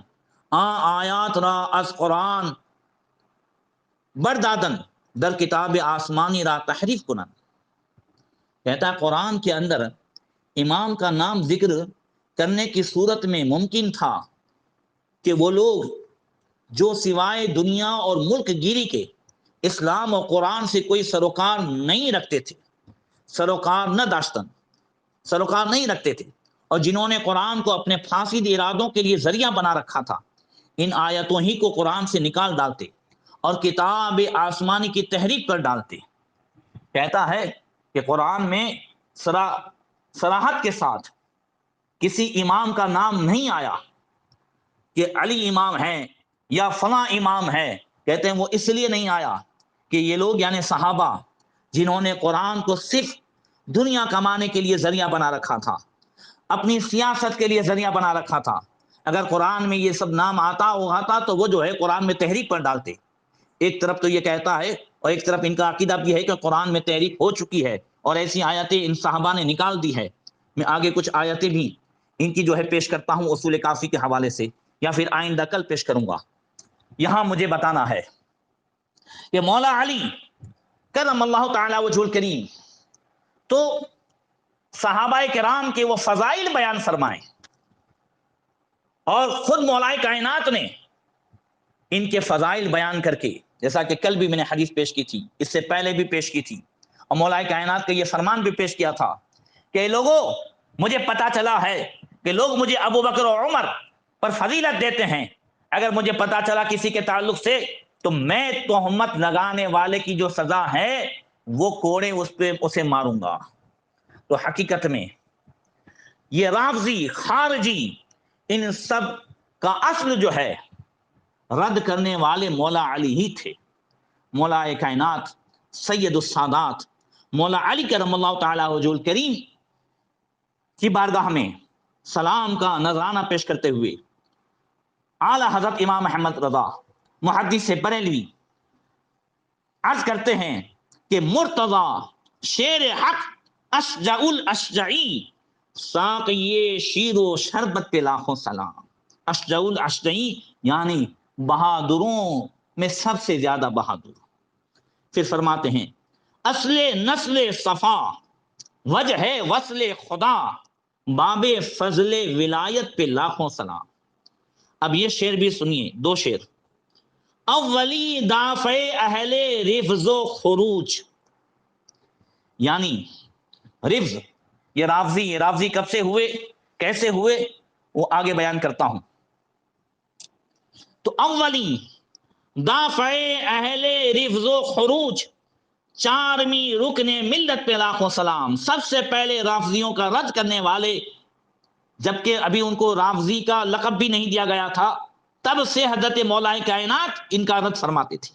آیات را از قرآن بردادن در کتاب آسمانی را تحریف کنن. کہتا ہے قرآن کے اندر امام کا نام ذکر کرنے کی صورت میں ممکن تھا کہ وہ لوگ جو سوائے دنیا اور ملک گیری کے اسلام اور قرآن سے کوئی سروکار نہیں رکھتے تھے، سروکار نہ داشتن، سروکار نہیں رکھتے تھے، اور جنہوں نے قرآن کو اپنے فاسد ارادوں کے لیے ذریعہ بنا رکھا تھا، ان آیتوں ہی کو قرآن سے نکال ڈالتے اور کتاب آسمانی کی تحریف پر ڈالتے. کہتا ہے کہ قرآن میں صراحت کے ساتھ کسی امام کا نام نہیں آیا کہ علی امام ہے یا فلاں امام ہے. کہتے ہیں وہ اس لیے نہیں آیا کہ یہ لوگ یعنی صحابہ جنہوں نے قرآن کو صرف دنیا کمانے کے لیے ذریعہ بنا رکھا تھا، اپنی سیاست کے لیے ذریعہ بنا رکھا تھا، اگر قرآن میں یہ سب نام آتا تو وہ جو ہے قرآن میں تحریف پر ڈالتے. ایک طرف تو یہ کہتا ہے اور ایک طرف ان کا عقیدہ بھی ہے کہ قرآن میں تحریف ہو چکی ہے اور ایسی آیتیں ان صحابہ نے نکال دی ہے. میں آگے کچھ آیتیں بھی ان کی جو ہے پیش کرتا ہوں اصول کافی کے حوالے سے، یا پھر آئندہ کل پیش کروں گا. یہاں مجھے بتانا ہے کہ مولا علی کرم اللہ تعالی وجہ الکریم تو صحابہ کرام کے وہ فضائل بیان فرمائیں، اور خود مولا کائنات نے ان کے فضائل بیان کر کے، جیسا کہ کل بھی میں نے حدیث پیش کی تھی، اس سے پہلے بھی پیش کی تھی، اور مولا کائنات کا یہ فرمان بھی پیش کیا تھا کہ لوگوں مجھے پتا چلا ہے کہ لوگ مجھے ابو بکر و عمر پر فضیلت دیتے ہیں، اگر مجھے پتا چلا کسی کے تعلق سے تو میں تہمت لگانے والے کی جو سزا ہے وہ کوڑے اس پہ اسے ماروں گا. تو حقیقت میں یہ رافضی خارجی ان سب کا اصل جو ہے رد کرنے والے مولا علی ہی تھے. مولا کائنات سید السادات مولا علی کرم اللہ تعالی وجہ الکریم کی بارگاہ میں سلام کا نذرانہ پیش کرتے ہوئے اعلی حضرت امام احمد رضا محدث بریلوی عرض کرتے ہیں کہ مرتضی شیر حق اشجع الاشجعی ساقی شیر و شربت پہ لاکھوں سلام. اشجع الاشجعی یعنی بہادروں میں سب سے زیادہ بہادر. پھر فرماتے ہیں اصل نسل صفا وجہ ہے وصل خدا باب فضل ولایت پہ لاکھوں سلام. اب یہ شعر بھی سنیے، دو شعر. اولی دافع اہل رفض و خروج، یعنی رفض یہ رافضی کب سے ہوئے، کیسے ہوئے، وہ آگے بیان کرتا ہوں. تو اولی دافع اہل رفض و خروج چارمی رکن ملت پہ لاکھوں سلام. سب سے پہلے رافضیوں کا رد کرنے والے، جبکہ ابھی ان کو رافضی کا لقب بھی نہیں دیا گیا تھا، تب سے حضرت مولا کائنات ان کا رد فرماتے تھے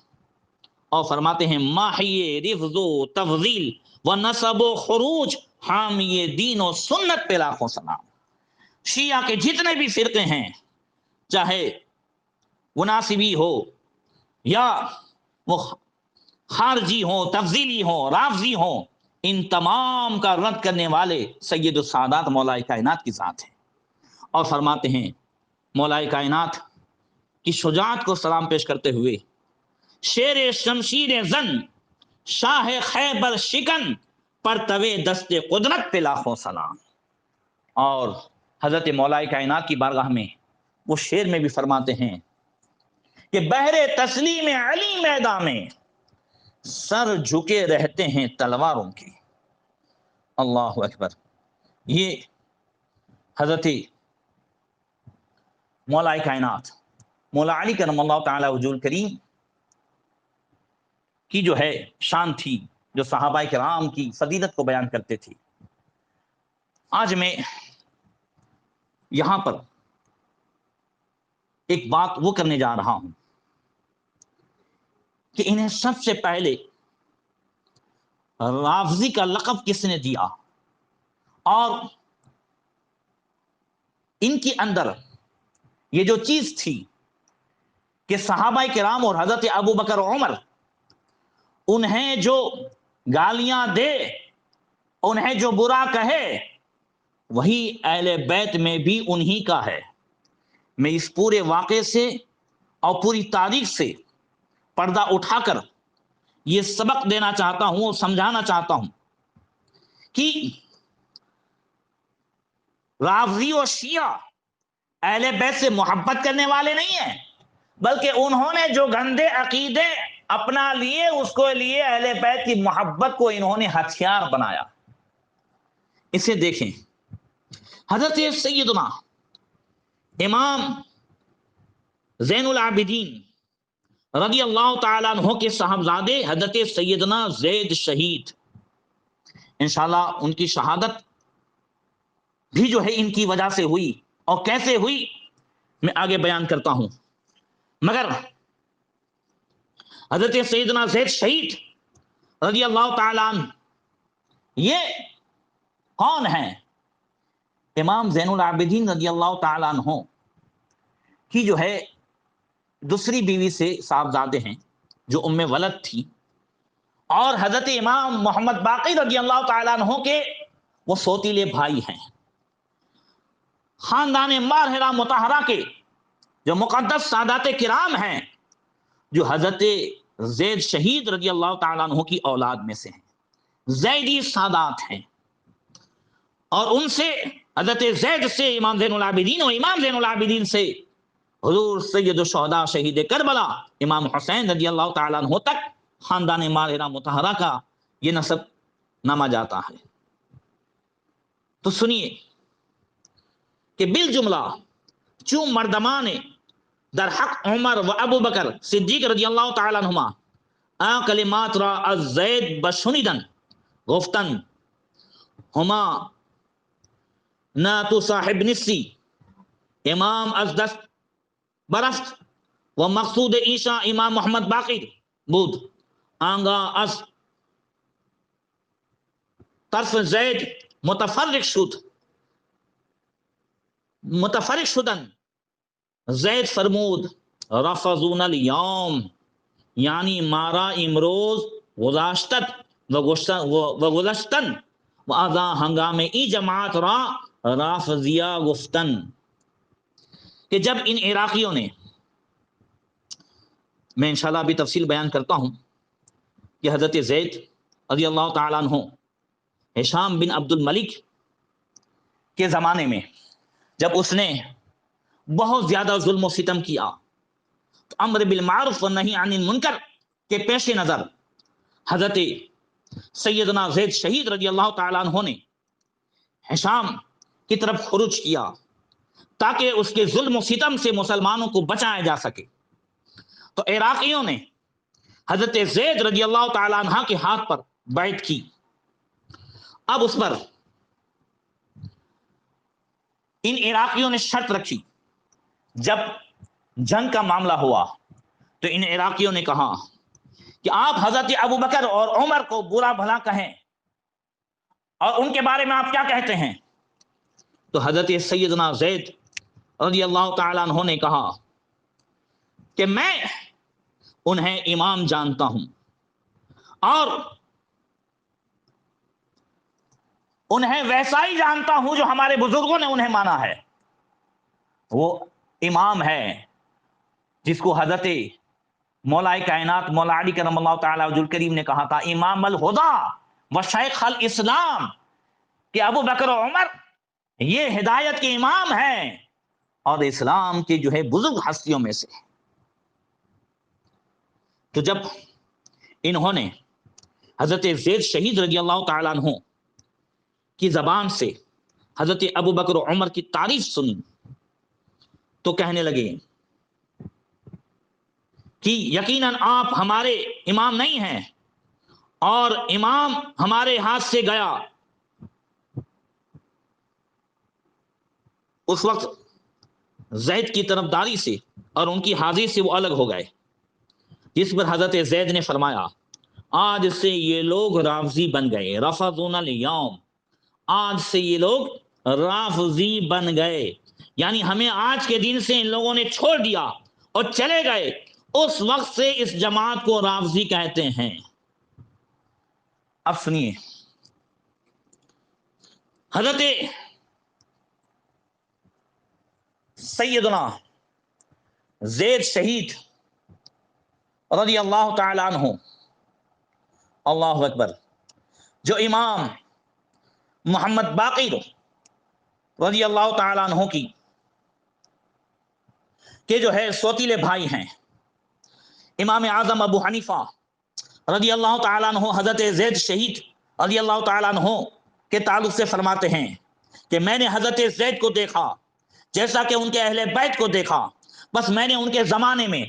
اور فرماتے ہیں ماہی رفض و تفضیل و نسب و خروج حامی دین و سنت پہ لاکھوں سلام. شیعہ کے جتنے بھی فرقے ہیں، چاہے وہ ناصبی ہو یا وہ خارجی ہو، تفضیلی ہو، رافضی ہو، ان تمام کا رد کرنے والے سید السادات مولا کائنات کی ذات ہے. اور فرماتے ہیں مولا کائنات کی شجاعت کو سلام پیش کرتے ہوئے شیر شمشیر زن شاہ خیبر شکن پر توے دست قدرت پہ لاکھوں سلام. اور حضرت مولا کائنات کی بارگاہ میں وہ شعر میں بھی فرماتے ہیں کہ بہر تسلیم علی میدان میں سر جھکے رہتے ہیں تلواروں کے. اللہ اکبر. یہ حضرت مولا کائنات مولا علی کرم اللہ تعالی وجہ کریم کی جو ہے شان تھی، جو صحابہ کرام کی فضیلت کو بیان کرتے تھے، آج میں یہاں پر ایک بات وہ کرنے جا رہا ہوں کہ انہیں سب سے پہلے رافضی کا لقب کس نے دیا، اور ان کے اندر یہ جو چیز تھی کہ صحابہ کرام اور حضرت ابو بکر و عمر انہیں جو گالیاں دے، انہیں جو برا کہے، وہی اہل بیت میں بھی انہی کا ہے۔ میں اس پورے واقعے سے اور پوری تاریخ سے پردہ اٹھا کر یہ سبق دینا چاہتا ہوں اور سمجھانا چاہتا ہوں کہ رافضی و شیعہ اہل بیت سے محبت کرنے والے نہیں ہیں، بلکہ انہوں نے جو گندے عقیدے اپنا لیے اس کو لیے اہل بیت کی محبت کو انہوں نے ہتھیار بنایا۔ اسے دیکھیں، حضرت سیدنا امام زین العابدین رضی اللہ تعالیٰ عنہ کے صاحبزادے حضرت سیدنا زید شہید، انشاءاللہ ان کی شہادت بھی جو ہے ان کی وجہ سے ہوئی، اور کیسے ہوئی میں آگے بیان کرتا ہوں، مگر حضرت سیدنا زید شہید رضی اللہ تعالیٰ عنہ یہ کون ہیں؟ امام زین العابدین رضی اللہ تعالیٰ عنہ کی جو ہے دوسری بیوی سے صاحبزادے ہیں جو ام ولد تھی، اور حضرت امام محمد باقر رضی اللہ تعالیٰ عنہ کے وہ سوتیلے بھائی ہیں۔ خاندان ماہرہ مطہرہ کے جو مقدس سادات کرام ہیں، جو حضرت زید شہید رضی اللہ تعالیٰ عنہ کی اولاد میں سے ہیں، زیدی سادات ہیں، اور ان سے حضرت زید سے امام زین العابدین اور امام زین العابدین سے حضور سید الشہداء شہید کربلا امام حسین رضی اللہ تعالیٰ عنہ تک خاندان ماہرہ مطہرہ کا یہ نسب نامہ جاتا ہے۔ تو سنیے کہ بالجملہ چون مردمان در حق عمر و ابو بکر صدیق رضی اللہ تعالیٰ عنہما آن کلمات را از زید بشنیدن گفتن ہما نہ تو صاحب نسی امام از دست برفت و مقصود عیشا امام محمد باقر بود، آنگا از طرف زید متفرق شدن زید فرمود رفضون الیوم، یعنی مارا امروز گذاشتت و گذشتن و آزا ہنگام ای جماعت را رافضیہ گفتن، کہ جب ان عراقیوں نے، میں انشاءاللہ بھی تفصیل بیان کرتا ہوں کہ حضرت زید رضی اللہ تعالیٰ عنہ ہشام بن عبد الملک کے زمانے میں جب اس نے بہت زیادہ ظلم و ستم کیا، تو امر بالمعروف و نہی عن المنکر کے پیش نظر حضرت سیدنا زید شہید رضی اللہ تعالیٰ عنہ نے ہشام کی طرف خروج کیا تاکہ اس کے ظلم و ستم سے مسلمانوں کو بچایا جا سکے۔ تو عراقیوں نے حضرت زید رضی اللہ تعالیٰ عنہ کے ہاتھ پر بیعت کی۔ اب اس پر ان عراقیوں نے شرط رکھی، جب جنگ کا معاملہ ہوا تو ان عراقیوں نے کہا کہ آپ حضرت ابو بکر اور عمر کو برا بھلا کہیں، اور ان کے بارے میں آپ کیا کہتے ہیں؟ تو حضرت سیدنا زید رضی اللہ تعالیٰ عنہ نے کہا کہ میں انہیں امام جانتا ہوں اور انہیں ویسا ہی جانتا ہوں جو ہمارے بزرگوں نے انہیں مانا ہے، وہ امام ہے جس کو حضرت مولا کائنات مولا علی کرم اللہ تعالی وجہ کریم نے کہا تھا امام الہدا و شیخ الاسلام، کہ ابو بکر و عمر یہ ہدایت کے امام ہیں اور اسلام کے جو ہے بزرگ ہستیوں میں سے۔ تو جب انہوں نے حضرت زید شہید رضی اللہ تعالیٰ عنہ کی زبان سے حضرت ابو بکر و عمر کی تعریف سنی تو کہنے لگے کہ یقیناً آپ ہمارے امام نہیں ہیں اور امام ہمارے ہاتھ سے گیا. اس وقت زید کی طرفداری سے اور ان کی حاضری سے وہ الگ ہو گئے، جس پر حضرت زید نے فرمایا آج سے یہ لوگ رافضی بن گئے، رفضون الیوم، آج سے یہ لوگ رافضی بن گئے، یعنی ہمیں آج کے دن سے ان لوگوں نے چھوڑ دیا اور چلے گئے. اس وقت سے اس جماعت کو رافضی کہتے ہیں. اب سنیے، حضرت سیدنا زید شہید رضی اللہ تعالی عنہ، اللہ اکبر، جو امام محمد باقر رضی اللہ تعالی عنہ کی کہ جو ہے سوتیلے بھائی ہیں، امام اعظم ابو حنیفہ رضی اللہ تعالیٰ عنہ حضرت زید شہید رضی اللہ تعالیٰ عنہ کے تعلق سے فرماتے ہیں کہ میں نے حضرت زید کو دیکھا جیسا کہ ان کے اہل بیت کو دیکھا، بس میں نے ان کے زمانے میں،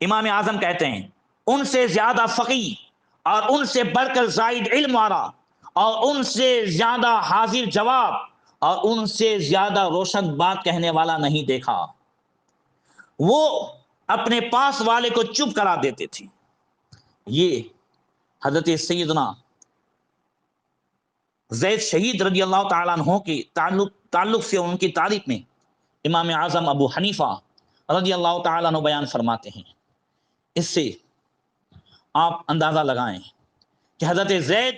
امام اعظم کہتے ہیں، ان سے زیادہ فقیہ اور ان سے بڑھ کر زائد علم والا اور ان سے زیادہ حاضر جواب اور ان سے زیادہ روشن بات کہنے والا نہیں دیکھا. وہ اپنے پاس والے کو چپ کرا دیتے تھے. یہ حضرت سیدنا زید شہید رضی اللہ تعالیٰ عنہ کے تعلق سے ان کی تعریف میں امام اعظم ابو حنیفہ رضی اللہ تعالیٰ عنہ بیان فرماتے ہیں. اس سے آپ اندازہ لگائیں کہ حضرت زید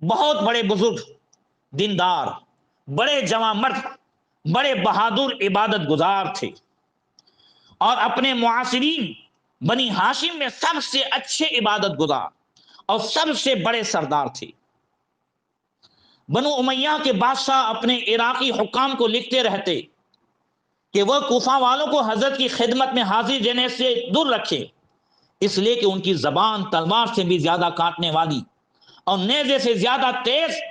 بہت بڑے بزرگ، دیندار، بڑے جواں مرد، بڑے بہادر عبادت گزار تھے اور اپنے معاصرین بنی ہاشم میں سب سے اچھے عبادت گزار اور سب سے بڑے سردار تھے. بنو امیہ کے بادشاہ اپنے عراقی حکام کو لکھتے رہتے کہ وہ کوفہ والوں کو حضرت کی خدمت میں حاضر دینے سے دور رکھے، اس لیے کہ ان کی زبان تلوار سے بھی زیادہ کاٹنے والی اور نیزے سے زیادہ تیز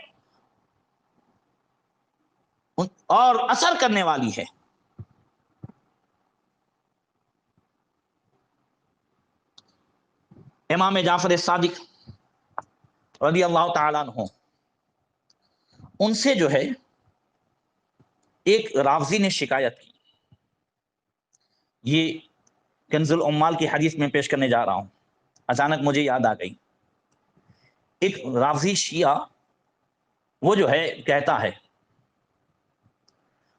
اور اثر کرنے والی ہے. امام جعفر صادق رضی اللہ تعالیٰ عنہ، ان سے جو ہے ایک رافضی نے شکایت کی. یہ کنز العمال کی حدیث میں پیش کرنے جا رہا ہوں، اچانک مجھے یاد آ گئی. ایک رافضی شیعہ وہ جو ہے کہتا ہے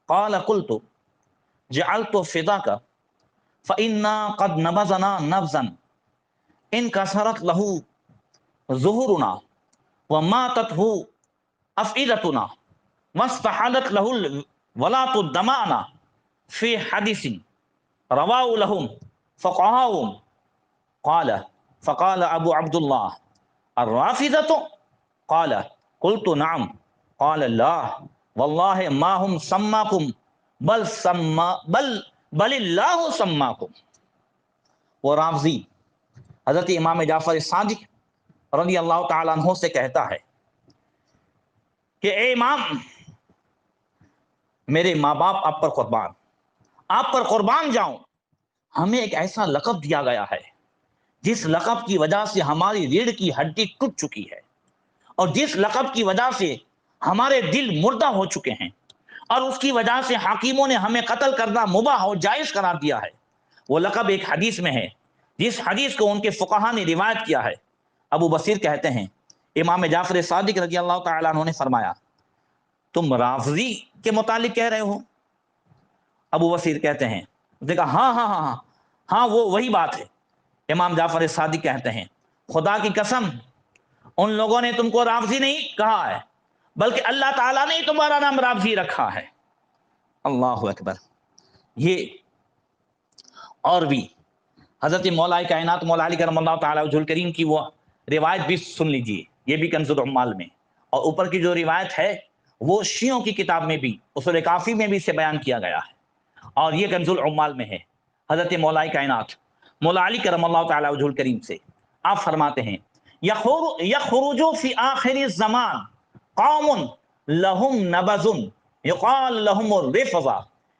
قال قلت جعلت فداك فإنا قد نبذنا نبذا ان كسرت له ظهورنا وماتته افئدتنا واستحالت له الولاة دماءنا في حديث رواه لهم فقهاهم فقال ابو عبد الله الرافضة قال قلت نعم قال لا والله ما هم سماكم بل اللہ سماکم. وہ رافضی حضرت امام جعفر صادق رضی اللہ تعالیٰ عنہ سے کہتا ہے کہ اے امام، میرے ماں باپ آپ پر قربان جاؤں، ہمیں ایک ایسا لقب دیا گیا ہے جس لقب کی وجہ سے ہماری ریڑھ کی ہڈی ٹوٹ چکی ہے اور جس لقب کی وجہ سے ہمارے دل مردہ ہو چکے ہیں اور اس کی وجہ سے حاکموں نے ہمیں قتل کرنا مباح و جائز قرار دیا ہے. وہ لقب ایک حدیث میں ہے جس حدیث کو ان کے فقہا نے روایت کیا ہے. ابو بصیر کہتے ہیں امام جعفر صادق رضی اللہ تعالیٰ عنہ نے فرمایا تم رافضی کے متعلق کہہ رہے ہو؟ ابو بصیر کہتے ہیں ہاں وہ وہی بات ہے. امام جعفر صادق کہتے ہیں خدا کی قسم ان لوگوں نے تم کو رافضی نہیں کہا ہے بلکہ اللہ تعالیٰ نے تمہارا نام رافضی رکھا ہے. اللہ اکبر. یہ اور بھی حضرت مولا کائنات مولا علی کرم اللہ تعالیٰ وجہ الکریم کی وہ روایت بھی سن لیجیے، یہ بھی کنز العمال میں، اور اوپر کی جو روایت ہے وہ شیعوں کی کتاب میں بھی اصول کافی میں بھی اسے بیان کیا گیا ہے اور یہ کنز العمال میں ہے. حضرت مولا کائنات مولا علی کرم اللہ تعالیٰ وجہ الکریم سے آپ فرماتے ہیں یخرج فی آخر الزمان قوم لهم نبذ یقال لهم الرفضہ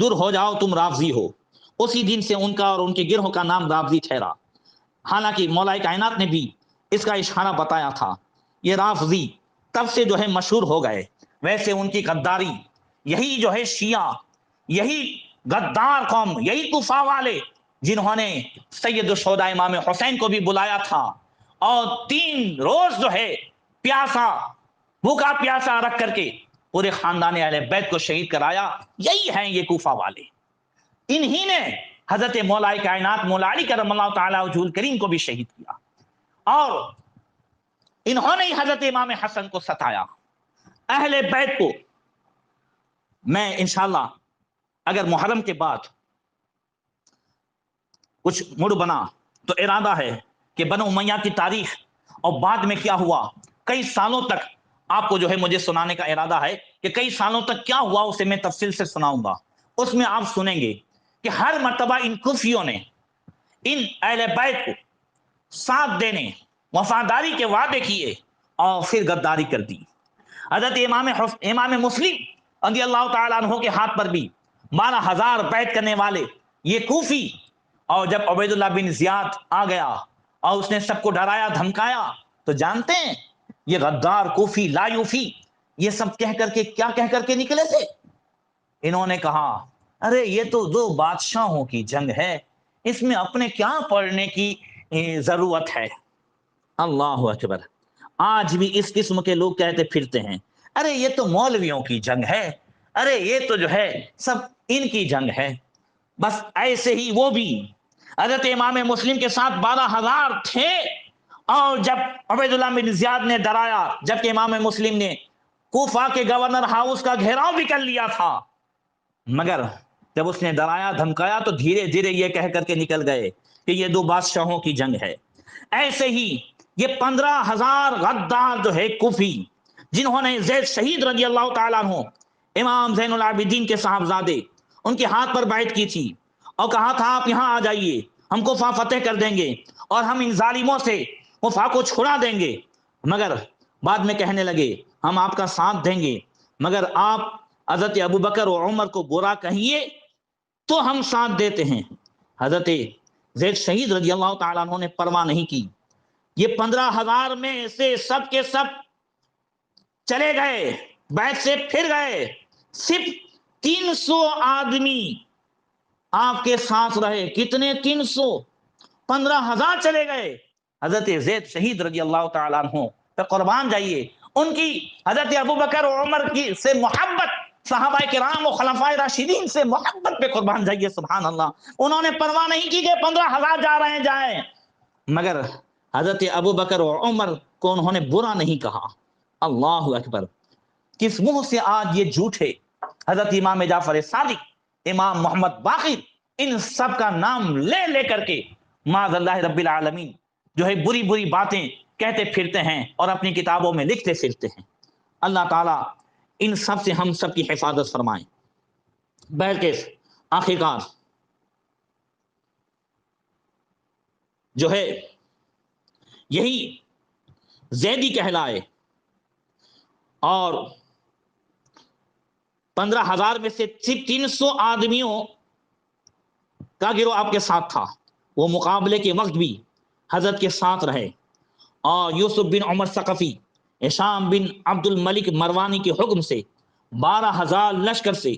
دور ہو جاؤ تم رافضی ہو۔ اسی دن سے ان کا اور ان کے گروہ کا نام رافضی ٹھہرا، حالانکہ مولا کائنات نے بھی اس کا اشارہ بتایا تھا۔ یہ رافضی تب سے جو ہے مشہور ہو گئے۔ ویسے ان کی غداری، یہی جو ہے شیعہ، یہی غدار قوم، یہی کوفہ والے جنہوں نے سید الشہداء امام حسین کو بھی بلایا تھا اور 3 روز جو ہے پیاسا، بھوکا پیاسا رکھ کر کے پورے خاندان اہل بیت کو شہید کرایا، یہی ہیں یہ کوفہ والے۔ انہی نے حضرت مولا کائنات مولا علی کرم اللہ تعالی وجہہ الکریم کو بھی شہید کیا، اور انہوں نے ہی حضرت امام حسن کو ستایا، اہل بیت کو۔ میں انشاءاللہ اگر محرم کے بعد کچھ مڑ بنا تو ارادہ ہے کہ بنو امیہ کی تاریخ اور بعد میں کیا ہوا کئی سالوں تک آپ کو جو ہے مجھے سنانے کا ارادہ ہے کہ کئی سالوں تک کیا ہوا اسے میں تفصیل سے سناؤں گا۔ اس میں آپ سنیں گے کہ ہر مرتبہ ان کوفیوں نے ان اہل بیت کو ساتھ دینے، وفاداری کے وعدے کیے اور پھر غداری کر دی۔ حضرت امام مسلم رضی اللہ تعالیٰ عنہ کے ہاتھ پر بھی 12,000 بیعت کرنے والے یہ کوفی، اور جب عبید اللہ بن زیاد آ گیا اور اس نے سب کو ڈرایا دھمکایا تو جانتے ہیں یہ غدار کوفی لایوفی یہ سب کہہ کر کے کیا کہہ کر کے نکلے تھے؟ انہوں نے کہا ارے یہ تو 2 بادشاہوں کی جنگ ہے، اس میں اپنے کیا پڑھنے کی ضرورت ہے۔ اللہ اکبر۔ آج بھی اس قسم کے لوگ کہتے پھرتے ہیں ارے یہ تو مولویوں کی جنگ ہے، ارے یہ تو جو ہے سب ان کی جنگ ہے۔ بس ایسے ہی وہ بھی حضرت امام مسلم کے ساتھ 12,000 تھے، اور جب عبید اللہ بن زیاد نے ڈرایا، جبکہ امام مسلم نے کوفہ کے گورنر ہاؤس کا گھیراؤ بھی کر لیا تھا، مگر جب اس نے ڈرایا دھمکایا تو دھیرے دھیرے یہ کہہ کر کے نکل گئے کہ یہ 2 بادشاہوں کی جنگ ہے۔ ایسے ہی یہ 15,000 غدار جو ہے کوفی، جنہوں نے زید شہید رضی اللہ تعالیٰ عنہ امام زین العابدین کے صاحبزادے ان کے ہاتھ پر بیعت کی تھی اور کہا تھا آپ یہاں آ جائیے، ہم کوفہ فتح کر دیں گے اور ہم ان ظالموں سے کوفہ کو چھڑا دیں گے، مگر بعد میں کہنے لگے ہم آپ کا ساتھ دیں گے، مگر آپ حضرت ابوبکر و عمر کو برا کہیے تو ہم ساتھ دیتے ہیں۔ حضرت زید شہید رضی اللہ تعالیٰ عنہ نے پرواہ نہیں کی، یہ 15,000 میں سے سب کے سب چلے گئے، بیعت سے پھر گئے، صرف 300 آدمی آپ کے ساتھ رہے۔ کتنے؟ 300۔ 15,000 چلے گئے۔ حضرت زید شہید رضی اللہ تعالیٰ عنہ پہ قربان جائیے، ان کی حضرت ابوبکر و عمر کی سے محبت، صحابہ کرام و خلفائے راشدین سے محبت پہ قربان جائیے۔ سبحان اللہ، انہوں نے پرواہ نہیں کی کہ 15,000 جا رہے ہیں جائیں، مگر حضرت ابوبکر و عمر کو انہوں نے برا نہیں کہا۔ اللہ اکبر۔ کس منہ سے آج یہ جھوٹے حضرت امام جعفر صادق، امام محمد باقر، ان سب کا نام لے لے کر کے معاذ اللہ رب العالمین جو ہے بری بری باتیں کہتے پھرتے ہیں اور اپنی کتابوں میں لکھتے پھرتے ہیں۔ اللہ تعالیٰ ان سب سے ہم سب کی حفاظت فرمائیں۔ بہرکیف آخرکار جو ہے یہی زیدی کہلائے، اور 15,000 میں سے صرف 300 آدمیوں کا گروہ آپ کے ساتھ تھا، وہ مقابلے کے وقت بھی حضرت کے ساتھ رہے، اور یوسف بن عمر ثقفی، ہشام بن عبد الملک مروانی کے حکم سے 12,000 لشکر سے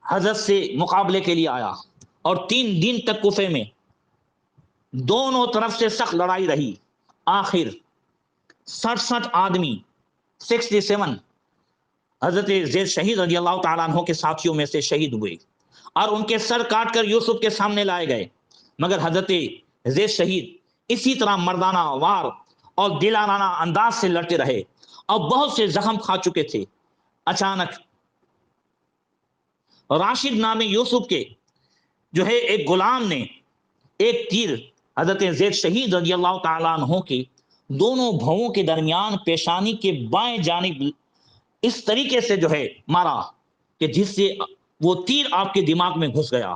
حضرت سے مقابلے کے لیے آیا، اور 3 دن تک کوفے میں دونوں طرف سے سخت لڑائی رہی۔ آخر 67 آدمی 67 حضرت زید شہید رضی اللہ تعالیٰ عنہ کے ساتھیوں میں سے شہید ہوئے، اور ان کے سر کاٹ کر یوسف کے سامنے لائے گئے، مگر حضرت زید شہید اسی طرح مردانہ وار اور دلانہ انداز سے لڑتے رہے اور بہت سے زخم کھا چکے تھے۔ اچانک راشد نام یوسف کے جو ہے ایک غلام نے ایک تیر حضرت زید شہید رضی اللہ تعالیٰ عنہ کے دونوں بھوؤں کے درمیان پیشانی کے بائیں جانب اس طریقے سے جو ہے مارا کہ جس سے وہ تیر آپ کے دماغ میں گھس گیا،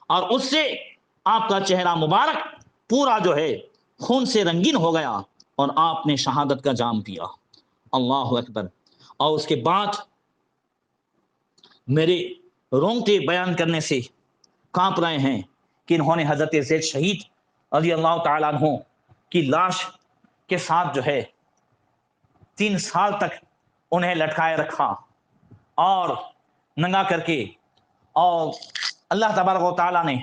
اور اس سے آپ کا چہرہ مبارک پورا جو ہے خون سے رنگین ہو گیا اور آپ نے شہادت کا جام پیا۔ اللہ اکبر۔ اور اس کے بعد میرے رونگتے بیان کرنے سے کانپ رہے ہیں کہ انہوں نے حضرت زید شہید رضی اللہ تعالیٰ عنہ کی لاش کے ساتھ جو ہے 3 سال تک انہیں لٹکائے رکھا اور ننگا کر کے، اور اللہ تبارک و تعالیٰ نے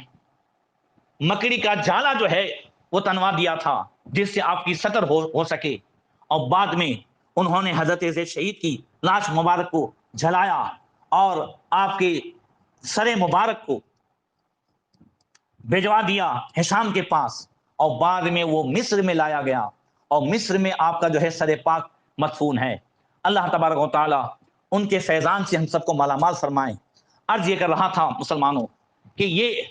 مکڑی کا جالا جو ہے وہ تنوا دیا تھا جس سے آپ کی ستر ہو سکے، اور بعد میں انہوں نے حضرت زید شہید کی لاش مبارک کو جلایا اور آپ کے سر مبارک کو بھیجوا دیا ہشام کے پاس، اور بعد میں وہ مصر میں لایا گیا اور مصر میں آپ کا جو ہے سر پاک مدفون ہے۔ اللہ تبارک و تعالیٰ ان کے فیضان سے ہم سب کو مالا مال فرمائے۔ عرض یہ کر رہا تھا مسلمانوں کہ یہ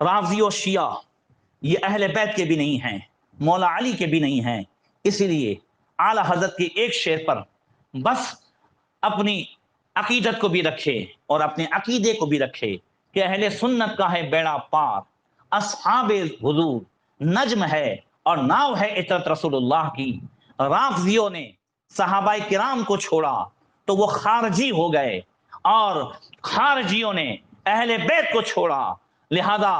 رافضی و شیعہ یہ اہل بیت کے بھی نہیں ہیں، مولا علی کے بھی نہیں ہیں، اسی لیے اعلی حضرت کے ایک شعر پر بس اپنی عقیدت کو بھی رکھے اور اپنے عقیدے کو بھی رکھے کہ اہل سنت کا ہے بیڑا پار، اصحاب حضور نجم ہے اور ناو ہے عطرت رسول اللہ کی۔ رافضیوں نے صحابہ کرام کو چھوڑا تو وہ خارجی ہو گئے، اور خارجیوں نے اہل بیت کو چھوڑا، لہذا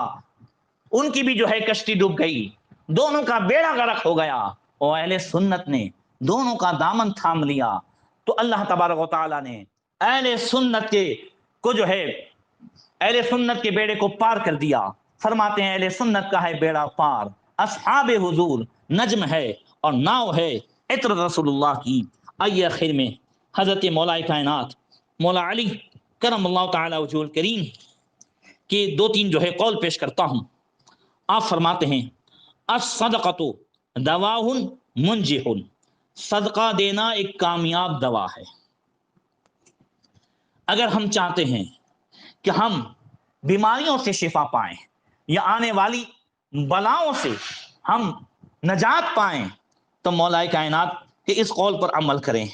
ان کی بھی جو ہے کشتی ڈوب گئی، دونوں کا بیڑا غرق ہو گیا، اور اہل سنت نے دونوں کا دامن تھام لیا۔ تو اللہ تبارک و تعالیٰ نے اہل سنت کے کو جو ہے اہل سنت کے بیڑے کو پار کر دیا۔ فرماتے ہیں اہل سنت کا ہے بیڑا پار، اصحاب حضور نجم ہے اور ناؤ ہے عطرت رسول اللہ کی۔ آئیے آخر میں حضرت مولا کائنات مولا علی کرم اللہ تعالی وجہہ الکریم کے 2-3 جو ہے قول پیش کرتا ہوں۔ آپ فرماتے ہیں الصدقۃ دواء منجح، صدقہ دینا ایک کامیاب دوا ہے۔ اگر ہم چاہتے ہیں کہ ہم بیماریوں سے شفا پائیں یا آنے والی بلاؤں سے ہم نجات پائیں تو مولا کائنات کے اس قول پر عمل کریں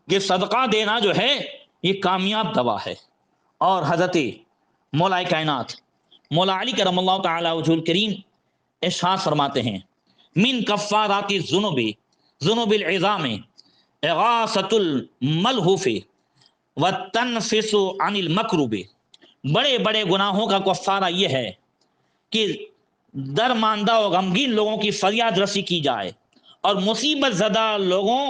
کہ صدقہ دینا جو ہے یہ کامیاب دوا ہے۔ اور حضرت مولا کائنات مولا علی کرم اللہ تعالی وجہہ الکریم ارشاد فرماتے ہیں من کفارات الذنوب ذنوب العظام اغاثۃ الملہوف وتنفس عن المکروب، بڑے بڑے گناہوں کا کفارہ یہ ہے کہ درماندہ و غمگین لوگوں کی فریاد رسی کی جائے اور مصیبت زدہ لوگوں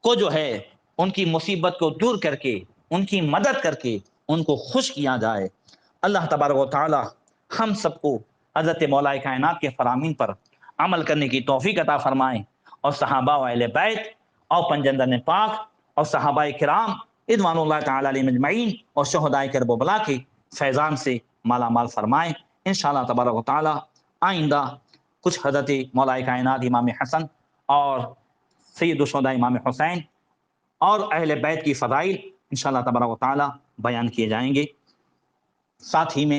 کو جو ہے ان کی مصیبت کو دور کر کے ان کی مدد کر کے ان کو خوش کیا جائے۔ اللہ تبارک و تعالی ہم سب کو حضرت مولا کائنات کے فرامین پر عمل کرنے کی توفیق عطا فرمائیں، اور صحابہ و اہل بیت اور پنجندن پاک اور صحابہ کرام رضوان اللہ تعالی علیہم اجمعین اور شہداء کرب و بلا کے فیضان سے مالا مال فرمائیں۔ انشاءاللہ تبارک و تعالی آئندہ کچھ حضرت مولا کائنات امام حسن اور سید الشہداء امام حسین اور اہل بیت کی فضائل انشاءاللہ تبارک و تعالی بیان کیے جائیں گے۔ ساتھ ہی میں